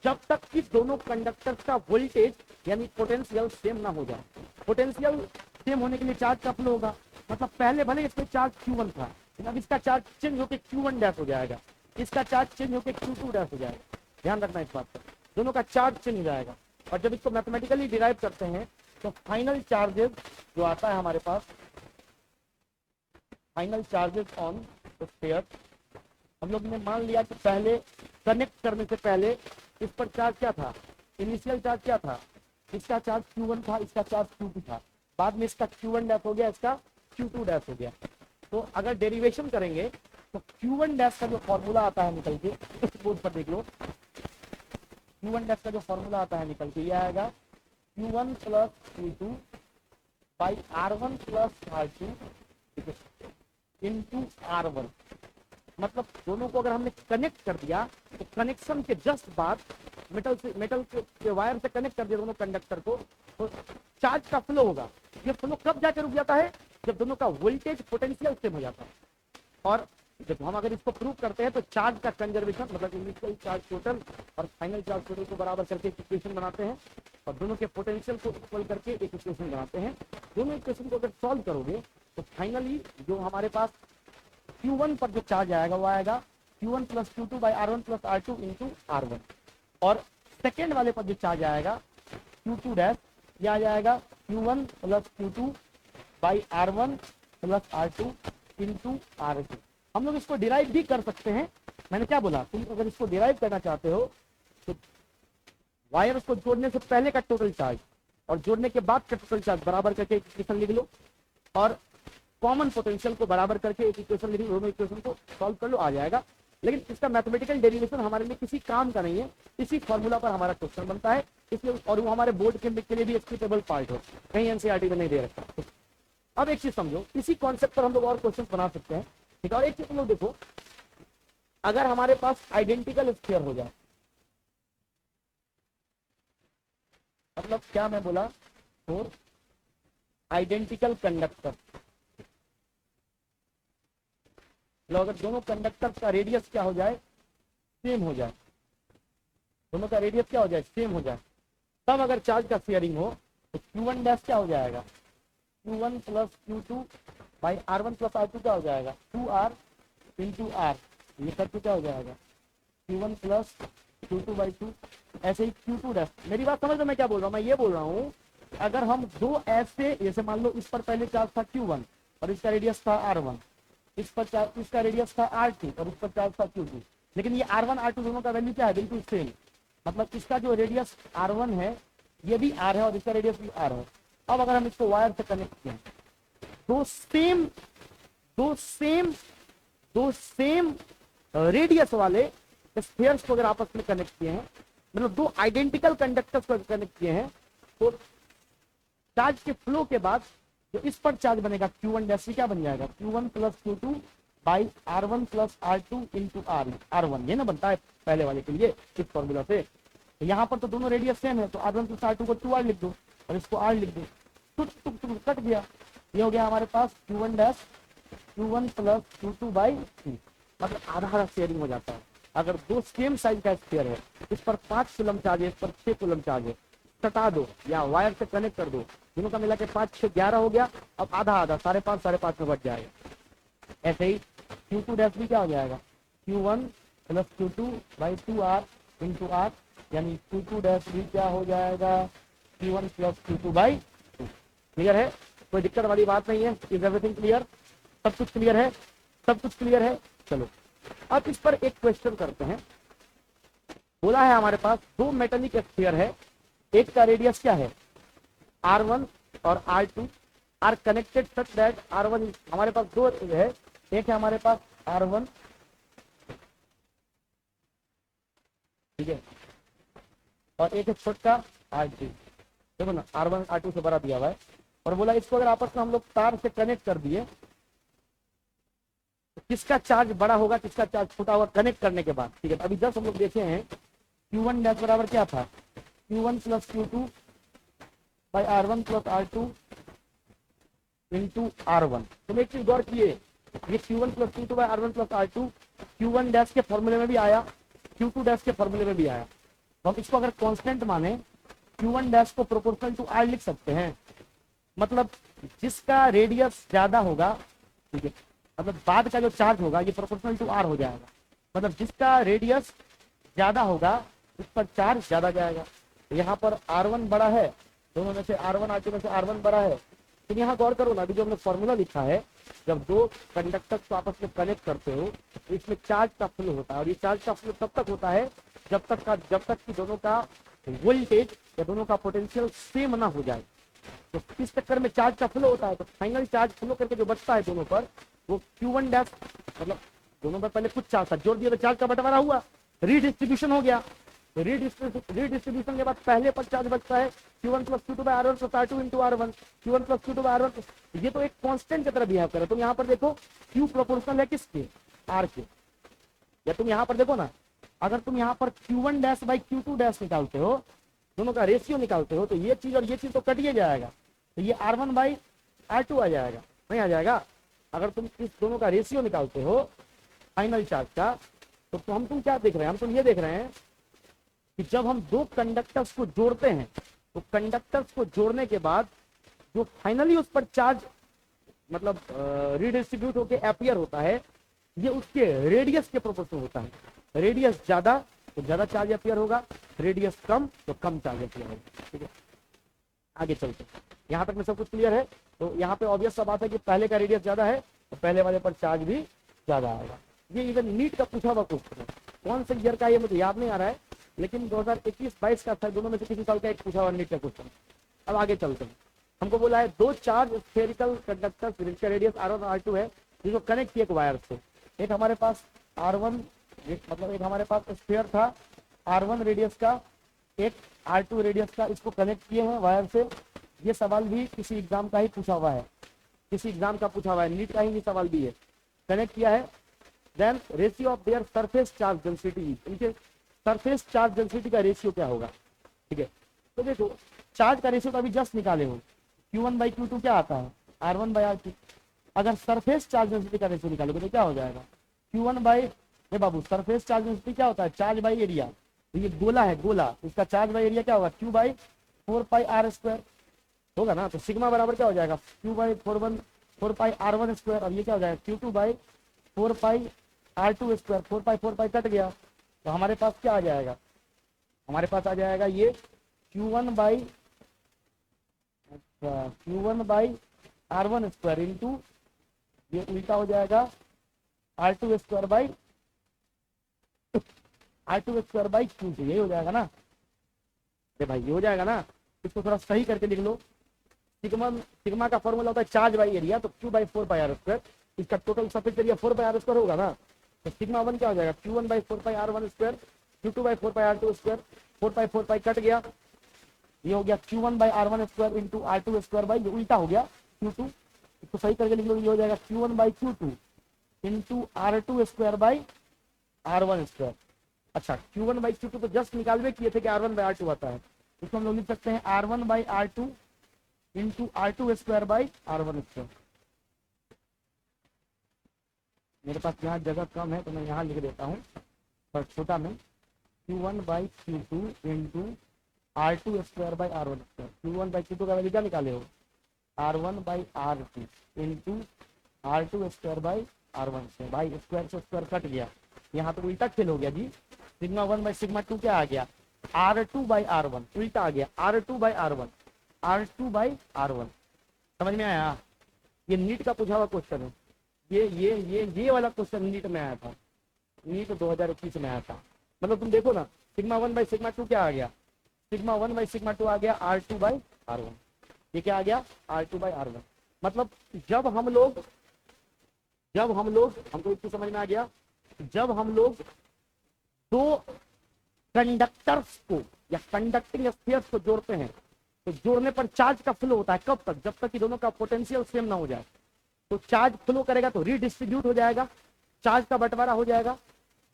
जब तक कि दोनों कंडक्टर्स का वोल्टेज यानी पोटेंशियल सेम ना हो जाए। पोटेंशियल सेम होने के लिए चार्ज का फ्लो होगा, मतलब पहले भले इसमें चार्ज Q1 था, लेकिन अब इसका चार्ज चेंज होकर Q1 डैश हो जाएगा, इसका चार्ज चेंज होकर Q2 डैश हो जाएगा। ध्यान रखना इस बात पर, दोनों का चार्ज चेंज हो जाएगा। और जब इसको मैथमेटिकली डिराइव करते हैं तो फाइनल चार्जेस जो आता है हमारे पास, फाइनल चार्जेस ऑन स्फीयर, हम लोग ने मान लिया कि पहले कनेक्ट करने से पहले इस पर चार्ज क्या था, इनिशियल चार्ज क्या था, इसका चार्ज Q1 था, इसका चार्ज Q2 था, बाद में इसका Q1 डैश हो गया, इसका Q2 डैश हो गया। तो अगर डेरिवेशन करेंगे तो Q1 डैश का जो फॉर्मूला आता है निकल के, इस बोर्ड पर देख लो, Q1 डैश का जो फॉर्मूला आता है निकल के ये आएगा Q1 plus Q2 by R1 plus R2 into R1। मतलब दोनों को अगर हमने कनेक्ट कर दिया तो कनेक्शन के जस्ट बाद मेटल के वायर से कनेक्ट कर दिया दोनों कंडक्टर को, तो चार्ज का फ्लो होगा। ये फ्लो कब जाकर रुक जाता है, जब दोनों का वोल्टेज पोटेंशियल सेम हो जाता है। और जब हम अगर इसको प्रूव करते हैं तो चार्ज का कंजर्वेशन, मतलब इनिशियल चार्ज टोटल और फाइनल चार्ज टोटल को बराबर करके एक इक्वेशन बनाते हैं और दोनों के पोटेंशियल को इक्वल करके एक इक्वेशन बनाते हैं। दोनों इक्वेशन को अगर सॉल्व करोगे तो फाइनली जो हमारे पास Q1 पर जो चार्ज आएगा वो आएगा Q1 plus Q2 by R1 plus R2 into R1। और सेकेंड वाले पर जो चार्ज आएगा Q2 डैश, ये आ जाएगा Q1 plus Q2 by R1 plus R2 into R2। हम लोग इसको डिराइव भी कर सकते हैं। मैंने क्या बोला, तुम अगर इसको डिराइव करना चाहते हो तो वायर को जोड़ने से पहले का टोटल चार्ज और जोड़ने के बाद का टोटल चार्ज बराबर करके एक इक्वेशन लिख लो और कॉमन पोटेंशियल को बराबर करके एक इक्वेशन लिख लो, दोनों इक्वेशन को सॉल्व कर लो, आ जाएगा। लेकिन इसका मैथमेटिकल डेरिवेशन हमारे लिए किसी काम का नहीं है, इसी फॉर्मूला पर हमारा क्वेश्चन बनता है इसलिए, और वो हमारे बोर्ड के लिए भी एक्सेप्टेबल पार्ट हो, कहीं एनसीईआरटी में नहीं दे रखा। अब एक चीज समझो, इसी कॉन्सेप्ट पर हम लोग और क्वेश्चन बना सकते हैं, ठीक है। और एक चीज तुम लोग देखो, अगर हमारे पास आइडेंटिकल स्फीयर हो जाए, मतलब क्या मैं बोला, फोर आइडेंटिकल कंडक्टर, अगर दोनों कंडक्टर का रेडियस क्या हो जाए, सेम हो जाए, दोनों का रेडियस क्या हो जाए, सेम हो जाए, तब अगर चार्ज का शेयरिंग हो तो Q1 डैश क्या हो जाएगा, Q1 plus Q2 by R1 plus R2 क्या हो जाएगा, 2R इंटू R। ये करके क्या हो जाएगा, Q1 प्लस Q2 बाई 2। ऐसे ही Q2 डैश, मेरी बात समझ लो मैं क्या बोल रहा हूँ, मैं ये बोल रहा हूँ अगर हम दो ऐसे, जैसे मान लो इस पर पहले चार्ज था Q1 और इसका रेडियस था R1, इस पर चार्ज, इसका रेडियस था R2 और इस पर चार्ज था Q2, लेकिन ये R1 R2 दोनों का वैल्यू क्या है, बिल्कुल सेम। मतलब इसका जो रेडियस R1 है ये भी R है और इसका रेडियस भी R है। अब अगर हम इसको वायर से कनेक्ट किए, दो सेम रेडियस वाले स्फीयर्स को अगर आपस में कनेक्ट किए हैं, मतलब दो आइडेंटिकल कंडक्टर्स को कनेक्ट किए हैं, तो चार्ज के फ्लो के बाद जो इस पर चार्ज बनेगा Q1 डैश क्या बन जाएगा, Q1 plus Q2 by R1 plus R2 into R1। ये ना बनता है पहले वाले के लिए इस फॉर्मूला से। तो यहाँ पर तो दोनों रेडियस सेम है, तो R1 प्लस R2 को 2R लिख दो और इसको R लिख दो, तो कट गया। ये हो गया हमारे पास Q1 dash Q1 plus Q2 by 3, मतलब आधा आधा शेयरिंग हो जाता है। अगर दो सेम साइज का स्फीयर है, इस पर 5 कूलम चार्ज है, इस पर 6 कूलम चार्ज है, सटा दो या वायर से कनेक्ट कर दो, दोनों का मिला के 5 6 11 हो गया। अब आधा आधा 5.5 में बच जाएगा। ऐसे ही Q2 डैश भी क्या हो जाएगा, Q1 plus Q2 by 2R into R, यानी Q2 डैश भी क्या हो जाएगा, Q1 plus Q2 by 2। Clear है, कोई दिक्कत वाली बात नहीं है, इज एवरीथिंग क्लियर, सब कुछ क्लियर है, सब कुछ क्लियर है। चलो अब इस पर एक क्वेश्चन करते हैं। बोला है हमारे पास दो मेटेलिक स्फीयर है, एक का रेडियस क्या है R1 और R2 are connected such that R1, हमारे पास दो है, एक है हमारे पास R1, ठीक है, और एक है छोटा R2। देखो ना R1 R2 से बड़ा दिया हुआ है, और बोला इसको अगर आपस में हम लोग तार से कनेक्ट कर दिए तो किसका चार्ज बड़ा होगा, किसका चार्ज छोटा होगा कनेक्ट करने के बाद। ठीक है, अभी जस्ट हम लोग देखे हैं Q1 डैश बराबर क्या था, Q1 plus Q2 by R1 plus R2 into R1। तुम एक चीज गौर किए, ये Q1 plus Q2 by R1 plus R2 Q1 dash के फॉर्मूले में भी आया, Q2 डैश के फॉर्मूले में भी आया। तो हम इसको अगर कांस्टेंट माने Q1 डैश को प्रोपोर्शनल टू R लिख सकते हैं, मतलब जिसका रेडियस ज्यादा होगा, ठीक है, मतलब बाद का जो चार्ज होगा ये प्रोपोर्शनल टू R हो जाएगा। मतलब जिसका रेडियस ज्यादा होगा उस पर चार्ज ज्यादा जाएगा। तो यहाँ पर R1 बड़ा है, दोनों में से R1 R2 में से R1 बड़ा है। तो यहाँ गौर करो ना, अभी जो हमने फॉर्मूला लिखा है, जब दो कंडक्टर को आपस में कनेक्ट करते हो तो इसमें चार्ज का फ्लो होता है, और ये चार्ज का फ्लो तब तक होता है जब तक कि दोनों का वोल्टेज या दोनों का पोटेंशियल सेम ना हो जाए। तो इस चक्कर में चार्ज का फ्लो होता है। तो फाइनल चार्ज फ्लो करके जो बचता है दोनों पर, वो Q1 डैश, मतलब दोनों पर पहले कुछ चार्ज था, जोड़ दिया तो चार्ज का बंटवारा हुआ, रीडिस्ट्रीब्यूशन हो गया। तो रीडिस्ट्रीब्यूशन के बाद पहले पर चार्ज बचता है Q1 plus Q2 by R1 plus R2 into R1, Q1 plus Q2 by R1। ये तो एक कांस्टेंट की तरह बिहेव कर रहा है। तुम यहाँ पर देखो Q प्रोपोर्शनल है किसके, R के। या तुम यहाँ पर देखो ना, अगर तुम यहाँ पर Q1 dash by Q2 dash निकालते हो, दोनों का रेशियो निकालते हो, तो ये चीज और ये चीज तो कटिए जाएगा, तो ये R1 बाई R2 आ जाएगा, नहीं आ जाएगा। अगर तुम इस दोनों का रेशियो निकालते हो फाइनल चार्ज का, तो तुम क्या देख रहे हैं, हम तुम ये देख रहे हैं कि जब हम दो कंडक्टर्स को जोड़ते हैं, तो कंडक्टर्स को जोड़ने के बाद जो फाइनली उस पर चार्ज मतलब रीडिस्ट्रीब्यूट होकर अपीयर होता है, ये उसके रेडियस के प्रोपोर्शनल होता है। रेडियस ज्यादा तो ज्यादा चार्ज अपीयर होगा, रेडियस कम तो कम चार्ज अपीयर होगा। ठीक है, आगे चलते हैं। यहाँ तक में सब कुछ क्लियर है। तो यहाँ पे ऑब्वियस सा बात है कि पहले का रेडियस ज्यादा है तो पहले वाले पर चार्ज भी ज्यादा आएगा। ये इवन नीट का पूछा हुआ क्वेश्चन है, कौन से ईयर का ये मुझे याद नहीं आ रहा है, लेकिन 2021-22 का था, दोनों में से किसी साल का एक पूछा हुआ नीट का क्वेश्चन। अब आगे चलते हैं। हमको बोला है दो चार्ज स्फेरिकल कंडक्टर जिनका रेडियस R1 और R2 है, जिसको कनेक्ट किया एक वायर से। एक हमारे पास R1 मतलब एक हमारे पास स्फेयर था R1 रेडियस का, एक R2 रेडियस का, इसको कनेक्ट किए हैं वायर से। ये सवाल भी किसी एग्जाम का ही पूछा हुआ है, किसी एग्जाम का पूछा हुआ है, नीट का ही सवाल भी है। कनेक्ट किया है, then ratio of their surface charge density, इनके सरफेस चार्ज डेंसिटी का रेशियो क्या होगा। ठीक है, तो देखो चार्ज का रेशियो तो अभी जस्ट निकाले हो, Q1 बाई Q2 क्या आता है, R1 बाई R2। अगर सरफेस चार्ज डेंसिटी का रेशियो निकालोगे तो क्या हो जाएगा, Q1 by, Babu surface charge density क्या होता है, चार्ज बाई एरिया। तो ये गोला है, गोला, इसका चार्ज बाई एरिया क्या होगा, Q by 4 pi R square होगा ना। तो सिग्मा बराबर क्या हो जाएगा, Q by 4 pi R1 square, और ये क्या हो जाएगा Q2 by 4 pi R2 square. 4 pi cut गया, तो हमारे पास क्या आ जाएगा, हमारे पास आ जाएगा ये Q1 by R1 square into ये उल्टा हो जाएगा R2 स्क्वायर बाई Q2, यही हो जाएगा ना। अरे भाई ये हो जाएगा ना, इसको थोड़ा सही करके लिख लो। सिग्मा का फॉर्मूला होता है चार्ज बाई एरिया, तो Q by 4 pi R square, इसका टोटल सरफेस एरिया 4 पाई R स्क्वायर होगा ना। तो सिग्मा 1 क्या हो जाएगा, Q1 by 4 pi R1 square, Q2 by 4 pi R2 square. 4 pi cut गया, ये हो गया Q1 by R1 square into R2 square by, ये उल्टा हो गया Q2, इसको सही करके लिख लो, ये हो जाएगा Q1 by Q2 into R2 square by R1 square. अच्छा, Q1 बाई Q2 तो जस्ट निकालवे किए थे कि R1 बाई R2 आता है, इसको हम लोग लिख सकते हैं R1 by R2 into R2 square by R1 square. मेरे पास यहाँ जगह कम है तो मैं यहाँ लिख देता हूँ पर छोटा में, Q1 by Q2 into R2 square by R1 square. Q1 by Q2 का वैल्यू क्या निकाले हो, R1 by R2 into R2 square by R1 square. भाई स्क्वायर से स्क्वायर कट गया, यहाँ तो उल्टा खेल हो गया जी। सिग्मा 1 बाई सिग्मा 2 क्या आ गया, R2 बाई R1, उल्टा आ गया R2 by R1, R2 by R1। समझ में आया, ये नीट का पूछा हुआ क्वेश्चन है। ये वाला क्वेश्चन नीट में आया था, नीट 2021 में आया था। मतलब तुम देखो ना, सिग्मा 1 बाई सिग्मा 2 क्या आ गया, सिग्मा 1 बाई सिग्मा 2 आ गया R2 बाई R1। ये क्या आ गया, R2 बाई R1। मतलब जब हम लोग हमको एक चीज समझ में आ गया, जब हम लोग दो कंडक्टर्स को या कंडक्टिंग स्फीयर्स को जोड़ते हैं, तो जोड़ने पर चार्ज का फ्लो होता है। कब तक, जब तक कि दोनों का पोटेंशियल सेम ना हो जाए। तो चार्ज फ्लो करेगा तो रीडिस्ट्रीब्यूट हो जाएगा, चार्ज का बंटवारा हो जाएगा।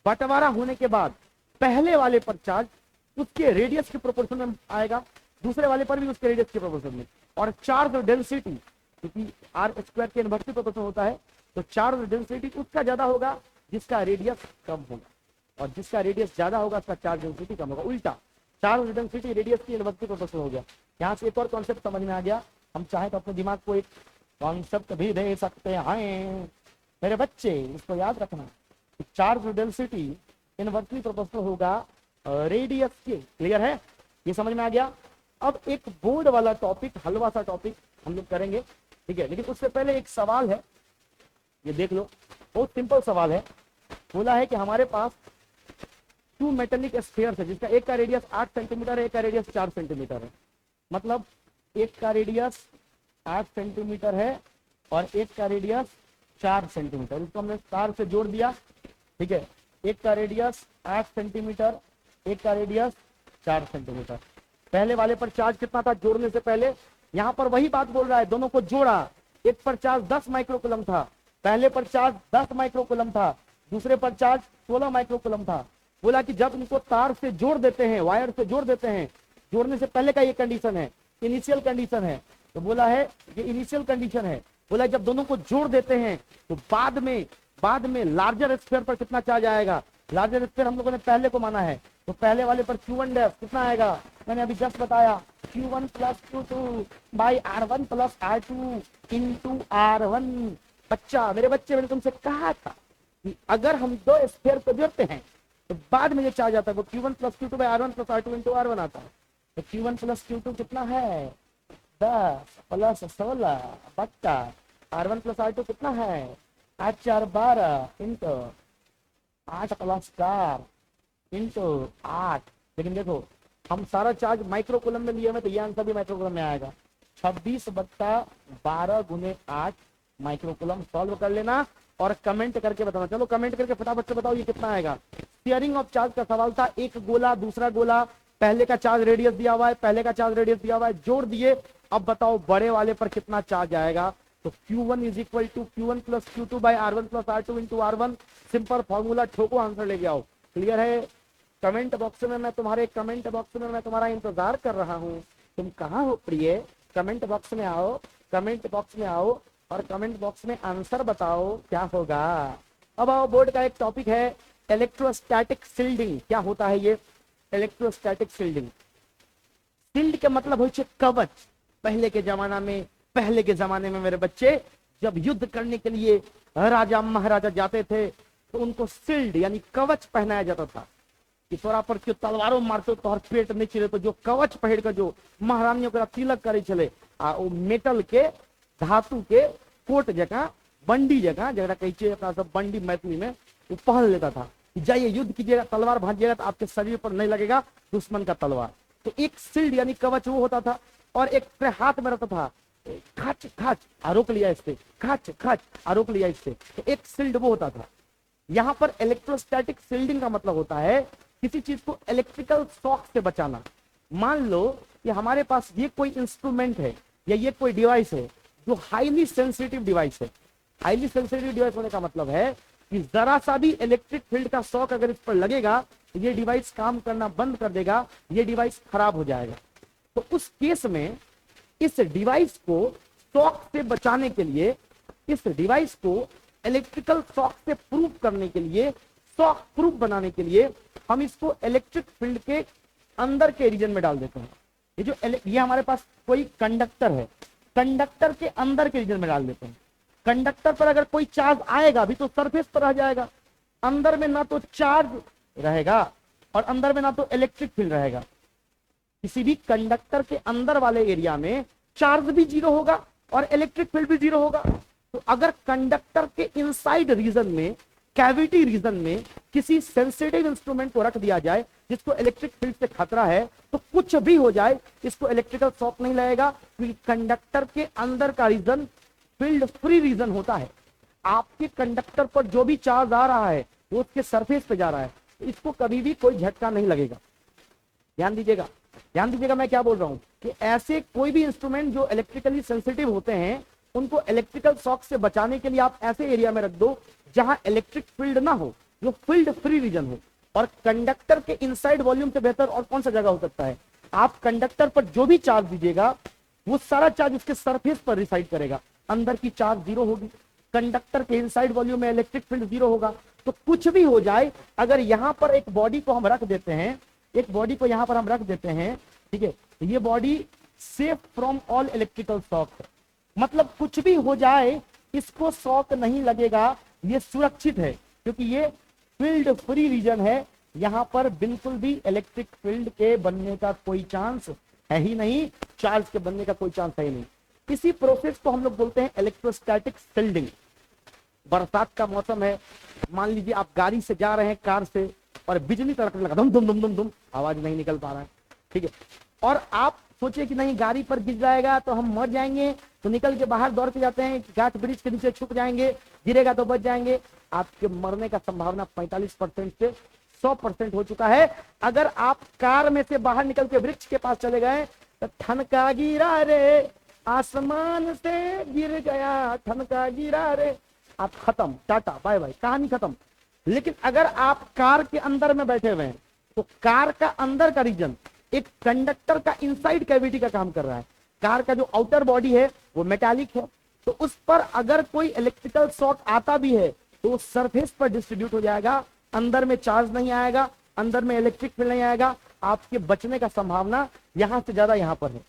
बंटवारा होने के बाद पहले वाले पर चार्ज उसके रेडियस के प्रोपोर्शन में आएगा, दूसरे वाले पर भी उसके रेडियस के प्रोपोर्शन में। और चार्ज और डेंसिटी, क्योंकि आर स्क्वायर के इनवर्टिव प्रोपोर्शन होता है, तो चार्ज और डेंसिटी उसका ज्यादा होगा जिसका रेडियस कम होगा, और जिसका रेडियस ज्यादा होगा उसका चार्ज डेंसिटी कम होगा। उल्टा, चार्ज और डेंसिटी रेडियस की इनवर्टिव प्रोपोर्शन हो गया। यहाँ से एक और कॉन्सेप्ट समझ में आ गया। हम चाहे तो अपने दिमाग को एक कॉन्सेप्ट भी दे सकते हैं मेरे बच्चे, इसको याद रखना। चार्ज डेंसिटी इनवर्सली प्रोपोर्शनल होगा रेडियस के। क्लियर है, ये समझ में आ गया। अब एक बोर्ड वाला टॉपिक, हलवा सा टॉपिक हम लोग करेंगे, ठीक है। लेकिन उससे पहले एक सवाल है, ये देख लो, बहुत सिंपल सवाल है। बोला है कि हमारे पास 2 मेटेलिक स्फीयर्स है, जिसका एक का रेडियस 8 सेंटीमीटर है, एक का रेडियस 4 सेंटीमीटर है। मतलब एक का रेडियस 8 सेंटीमीटर है और एक का रेडियस 4 सेंटीमीटर। इसको हमने तार से जोड़ दिया, ठीक है। एक का रेडियस 8 सेंटीमीटर, एक का रेडियस 4 सेंटीमीटर। पहले वाले पर चार्ज कितना था जोड़ने से पहले? यहाँ पर वही बात बोल रहा है, दोनों को जोड़ा। एक पर चार्ज 10 माइक्रोकूलम था, पहले पर चार्ज 10 माइक्रोकूलम था, दूसरे पर चार्ज 16 माइक्रोकूलम था। बोला कि जब इनको तार से जोड़ देते हैं, वायर से जोड़ देते हैं, जोड़ने से पहले का ये कंडीशन है, इनिशियल कंडीशन है। तो बोला है ये इनिशियल कंडीशन है। बोला जब दोनों को जोड़ देते हैं तो बाद में लार्जर स्फीयर पर कितना चार्ज आएगा? लार्जर स्फीयर हम लोगों ने पहले को माना है, तो पहले वाले पर Q1 डैश कितना आएगा? मैंने अभी जस्ट बताया, Q1 plus Q2 by R1 plus R2 into R1। बच्चा, मेरे बच्चे, मैंने तुमसे कहा था कि अगर हम दो स्फीयर को जोड़ते हैं तो बाद में जो चार्ज आता है वो Q1 plus Q2 by R1 plus R2 into R1 आता है। तो Q1 प्लस Q2 कितना है? 10 प्लस 16 बट्टा R1 प्लस R2 कितना है? 8 4 12 इंटू 8 प्लस 4 इंटू 8। लेकिन देखो हम सारा चार्ज माइक्रोकूलम में लिए हुए, तो ये आंसर भी माइक्रोकूलम में आएगा। 26 बट्टा 12 गुने 8 माइक्रोकूलम। सॉल्व कर लेना और कमेंट करके बताना। चलो कमेंट करके फटाफट से बताओ ये कितना आएगा। शेयरिंग ऑफ चार्ज का सवाल था, एक गोला दूसरा गोला, पहले का चार्ज रेडियस दिया हुआ है, पहले का चार्ज रेडियस दिया हुआ है, जोड़ दिए। अब बताओ बड़े वाले पर कितना चार्ज आएगा? तो Q1 is equal to Q1 plus Q2 by R1 plus R2 into R1। Simple formula, ठोको, आंसर लेके आओ। क्लियर है? कमेंट बॉक्स में मैं तुम्हारा इंतजार कर रहा हूँ। तुम कहाँ हो प्रिय? कमेंट बॉक्स में आओ, कमेंट बॉक्स में आओ और कमेंट बॉक्स में आंसर बताओ क्या होगा। अब आओ, बोर्ड का एक टॉपिक है इलेक्ट्रोस्टैटिक शील्डिंग। क्या होता है ये इलेक्ट्रोस्टैटिक शील्डिंग? शील्ड के मतलब हो कवच। पहले के जमाने में मेरे बच्चे, जब युद्ध करने के लिए राजा महाराजा जाते थे तो उनको शील्ड यानी कवच पहनाया जाता था कि तोरा पर क्यों तलवारों मारते तो पेट नहीं चिरे। तो जो कवच पहन कर जो महारानियों का तिलक करे चले, वो मेटल के, धातु के कोट जगह, बंडी जगह, जगह कही अपना सब बंडी मैथिली में, वो पहन लेता था कि जाइए युद्ध कीजिएगा, तलवार भांजिएगा तो आपके शरीर पर नहीं लगेगा दुश्मन का तलवार। तो एक शील्ड यानी कवच वो होता था। और एक हाथ में रहता था, खाच खाच आरोप लिया इससे, खाच खाच आरोप लिया इससे, तो एक शील्ड वो होता था। यहाँ पर इलेक्ट्रोस्टैटिक शील्डिंग का मतलब होता है किसी चीज को इलेक्ट्रिकल शॉक से बचाना। मान लो कि हमारे पास ये कोई इंस्ट्रूमेंट है या ये कोई डिवाइस है जो हाईली सेंसिटिव डिवाइस है। हाईली सेंसिटिव डिवाइस होने का मतलब है कि जरा सा भी इलेक्ट्रिक फील्ड का शॉक अगर इस पर लगेगा तो ये डिवाइस काम करना बंद कर देगा, ये डिवाइस खराब हो जाएगा। तो उस केस में इस डिवाइस को शॉक से बचाने के लिए, इस डिवाइस को इलेक्ट्रिकल शॉक से प्रूफ करने के लिए, शॉक प्रूफ बनाने के लिए हम इसको इलेक्ट्रिक फील्ड के अंदर के रीजन में डाल देते हैं। ये हमारे पास कोई कंडक्टर है, कंडक्टर के अंदर के रीजन में डाल देते हैं। कंडक्टर पर अगर कोई चार्ज आएगा भी तो सरफेस पर रह जाएगा, अंदर में ना तो चार्ज रहेगा और अंदर में ना तो इलेक्ट्रिक फील्ड रहेगा। किसी भी कंडक्टर के अंदर वाले एरिया में चार्ज भी जीरो होगा और इलेक्ट्रिक फील्ड भी जीरो होगा। तो अगर कंडक्टर के इनसाइड रीजन में, कैविटी रीजन में किसी सेंसिटिव इंस्ट्रूमेंट को रख दिया जाए जिसको इलेक्ट्रिक फील्ड से खतरा है, तो कुछ भी हो जाए इसको इलेक्ट्रिकल शॉक नहीं लगेगा, क्योंकि कंडक्टर के अंदर का रीजन फील्ड फ्री रीजन होता है। आपके कंडक्टर पर जो भी चार्ज आ रहा है वो उसके सरफेस पे जा रहा है, तो इसको कभी भी कोई झटका नहीं लगेगा। ध्यान दीजिएगा, ध्यान दीजिएगा मैं क्या बोल रहा हूं कि ऐसे कोई भी इंस्ट्रूमेंट जो इलेक्ट्रिकली सेंसिटिव होते हैं उनको इलेक्ट्रिकल शॉक से बचाने के लिए आप ऐसे एरिया में रख दो जहां इलेक्ट्रिक फील्ड ना हो, जो फील्ड फ्री रीजन हो। और कंडक्टर के इनसाइड वॉल्यूम से बेहतर और कौन सा जगह हो सकता है? आप कंडक्टर पर जो भी चार्ज दीजिएगा वो सारा चार्ज उसके सरफेस पर रिसाइड करेगा, अंदर की चार्ज जीरो होगी। कंडक्टर के इनसाइड वॉल्यूम में इलेक्ट्रिक फील्ड जीरो होगा। तो कुछ भी हो जाए, अगर यहां पर एक बॉडी को हम रख देते हैं, एक बॉडी को यहां पर हम रख देते हैं, ठीक है, ये body safe from all electrical shock, मतलब कुछ भी हो जाए इसको शॉक नहीं लगेगा, ये सुरक्षित है, क्योंकि ये फील्ड फ्री रीजन है, यहाँ पर बिल्कुल भी इलेक्ट्रिक फील्ड के बनने का कोई चांस है ही नहीं, चार्ज के बनने का कोई चांस है ही नहीं। इसी प्रोसेस को हम लोग बोलते हैं इलेक्ट्रोस्टैटिक शील्डिंग। बरसात का मौसम है, मान लीजिए आप गाड़ी से जा रहे हैं कार से और बिजली कड़कने लगा, धुम धुम धुम धुम धुम, आवाज नहीं निकल पा रहा है, ठीक है, और आप सोचिए कि नहीं गाड़ी पर गिर जाएगा तो हम मर जाएंगे, तो निकल के बाहर दौड़ के जाते हैं, गाछ ब्रिज के नीचे छुप जाएंगे, गिरेगा तो बच जाएंगे। आपके मरने का संभावना 45% से 100% हो चुका है। अगर आप कार में से बाहर निकल के वृक्ष के पास चले गए तो ठनका गिरा रे, आसमान से गिर गया, ठनका गिरा रे, आप खत्म, टाटा बाय बाय, कहानी खत्म। लेकिन अगर आप कार के अंदर में बैठे हुए हैं तो कार का अंदर का रीजन एक कंडक्टर का इनसाइड कैविटी का काम कर रहा है। कार का जो आउटर बॉडी है वो मेटालिक है, तो उस पर अगर कोई इलेक्ट्रिकल शॉक आता भी है तो सरफेस पर डिस्ट्रीब्यूट हो जाएगा, अंदर में चार्ज नहीं आएगा, अंदर में इलेक्ट्रिक फील्ड नहीं आएगा, आपके बचने का संभावना यहां से ज्यादा यहां पर है।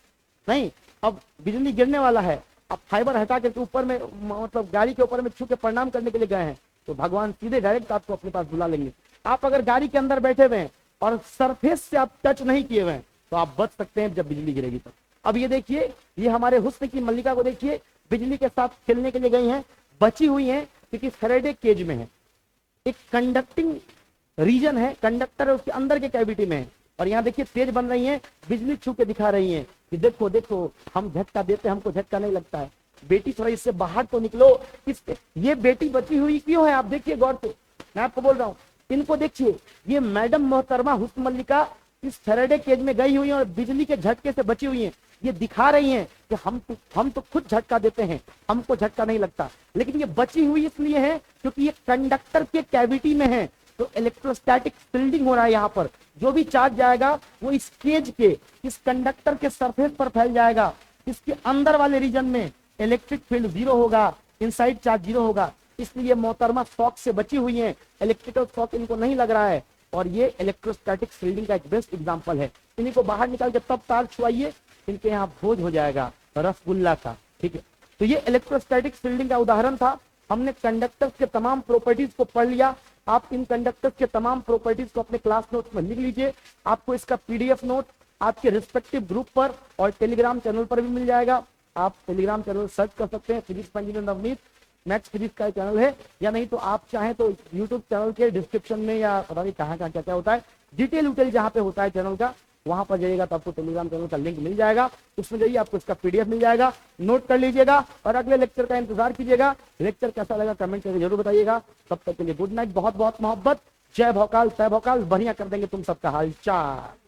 नहीं, अब बिजली गिरने वाला है, आप फाइबर हटा के ऊपर में मतलब गाड़ी के ऊपर में छू के प्रणाम करने के लिए गए हैं तो भगवान सीधे डायरेक्ट आपको अपने पास बुला लेंगे। आप अगर गाड़ी के अंदर बैठे हुए हैं और सरफेस से आप टच नहीं किए हुए हैं तो आप बच सकते हैं जब बिजली गिरेगी तब। अब ये देखिए, ये हमारे हुस्न की मल्लिका को देखिए, बिजली के साथ खेलने के लिए गई हैं, बची हुई हैं क्योंकि फैराडे केज में है, एक कंडक्टिंग रीजन है, कंडक्टर है उसके अंदर के कैविटी में है, और यहाँ देखिए तेज बन रही है, बिजली छू के दिखा रही है कि देखो देखो हम झटका देते, हमको झटका नहीं लगता है, बेटी थोड़ा इससे बाहर तो निकलो। ये बेटी बची हुई क्यों है, आप देखिए गौर से, मैं आपको बोल रहा हूँ, इनको देखिए, ये मैडम मोहतरमा हुस्न मल्लिका इस फैराडे केज में गई हुई है और बिजली के झटके से बची हुई है। ये दिखा रही हैं कि हम तो खुद झटका देते हैं, हमको झटका नहीं लगता, लेकिन ये बची हुई इसलिए है क्योंकि ये कंडक्टर के कैविटी में है, तो इलेक्ट्रोस्टैटिक शील्डिंग हो रहा है। यहाँ पर जो भी चार्ज जाएगा वो इस केज के, इस कंडक्टर के सरफेस पर फैल जाएगा, इसके अंदर वाले रीजन में इलेक्ट्रिक फील्ड जीरो होगा, इनसाइड चार्ज जीरो होगा, इसलिए मोहतरमा शॉक से बची हुई है, इलेक्ट्रिकल शॉक इनको नहीं लग रहा है, और ये इलेक्ट्रोस्टैटिक शील्डिंग का एक बेस्ट एग्जांपल है। इन्हीं को बाहर निकाल के तब तार छुआइए, इनके यहाँ भोज हो जाएगा रसगुल्ला का, ठीक है। तो ये इलेक्ट्रोस्टैटिक शील्डिंग का उदाहरण था। हमने कंडक्टर्स के तमाम प्रॉपर्टीज को पढ़ लिया। आप इन कंडक्टर्स के तमाम प्रॉपर्टीज को अपने क्लास नोट्स में लिख लीजिए। आपको इसका पीडीएफ नोट आपके रिस्पेक्टिव ग्रुप पर और टेलीग्राम चैनल पर भी मिल जाएगा। आप टेलीग्राम चैनल सर्च कर सकते हैं, physics engineer Navneet, maths physics का चैनल है, या नहीं तो आप चाहें तो यूट्यूब चैनल के डिस्क्रिप्शन में या पता नहीं कहाँ क्या क्या होता है, डिटेल जहाँ पे होता है चैनल का, वहां पर जाइएगा तो आपको टेलीग्राम चैनल का लिंक मिल जाएगा, उसमें जाइए, आपको इसका पीडीएफ मिल जाएगा, नोट कर लीजिएगा और अगले लेक्चर का इंतजार कीजिएगा। लेक्चर कैसा लगा कमेंट करके जरूर बताइएगा। तब तक के लिए गुड नाइट, बहुत बहुत मोहब्बत, जय भोकाल तय भोकाल, बढ़िया कर देंगे तुम सबका हाल चाल।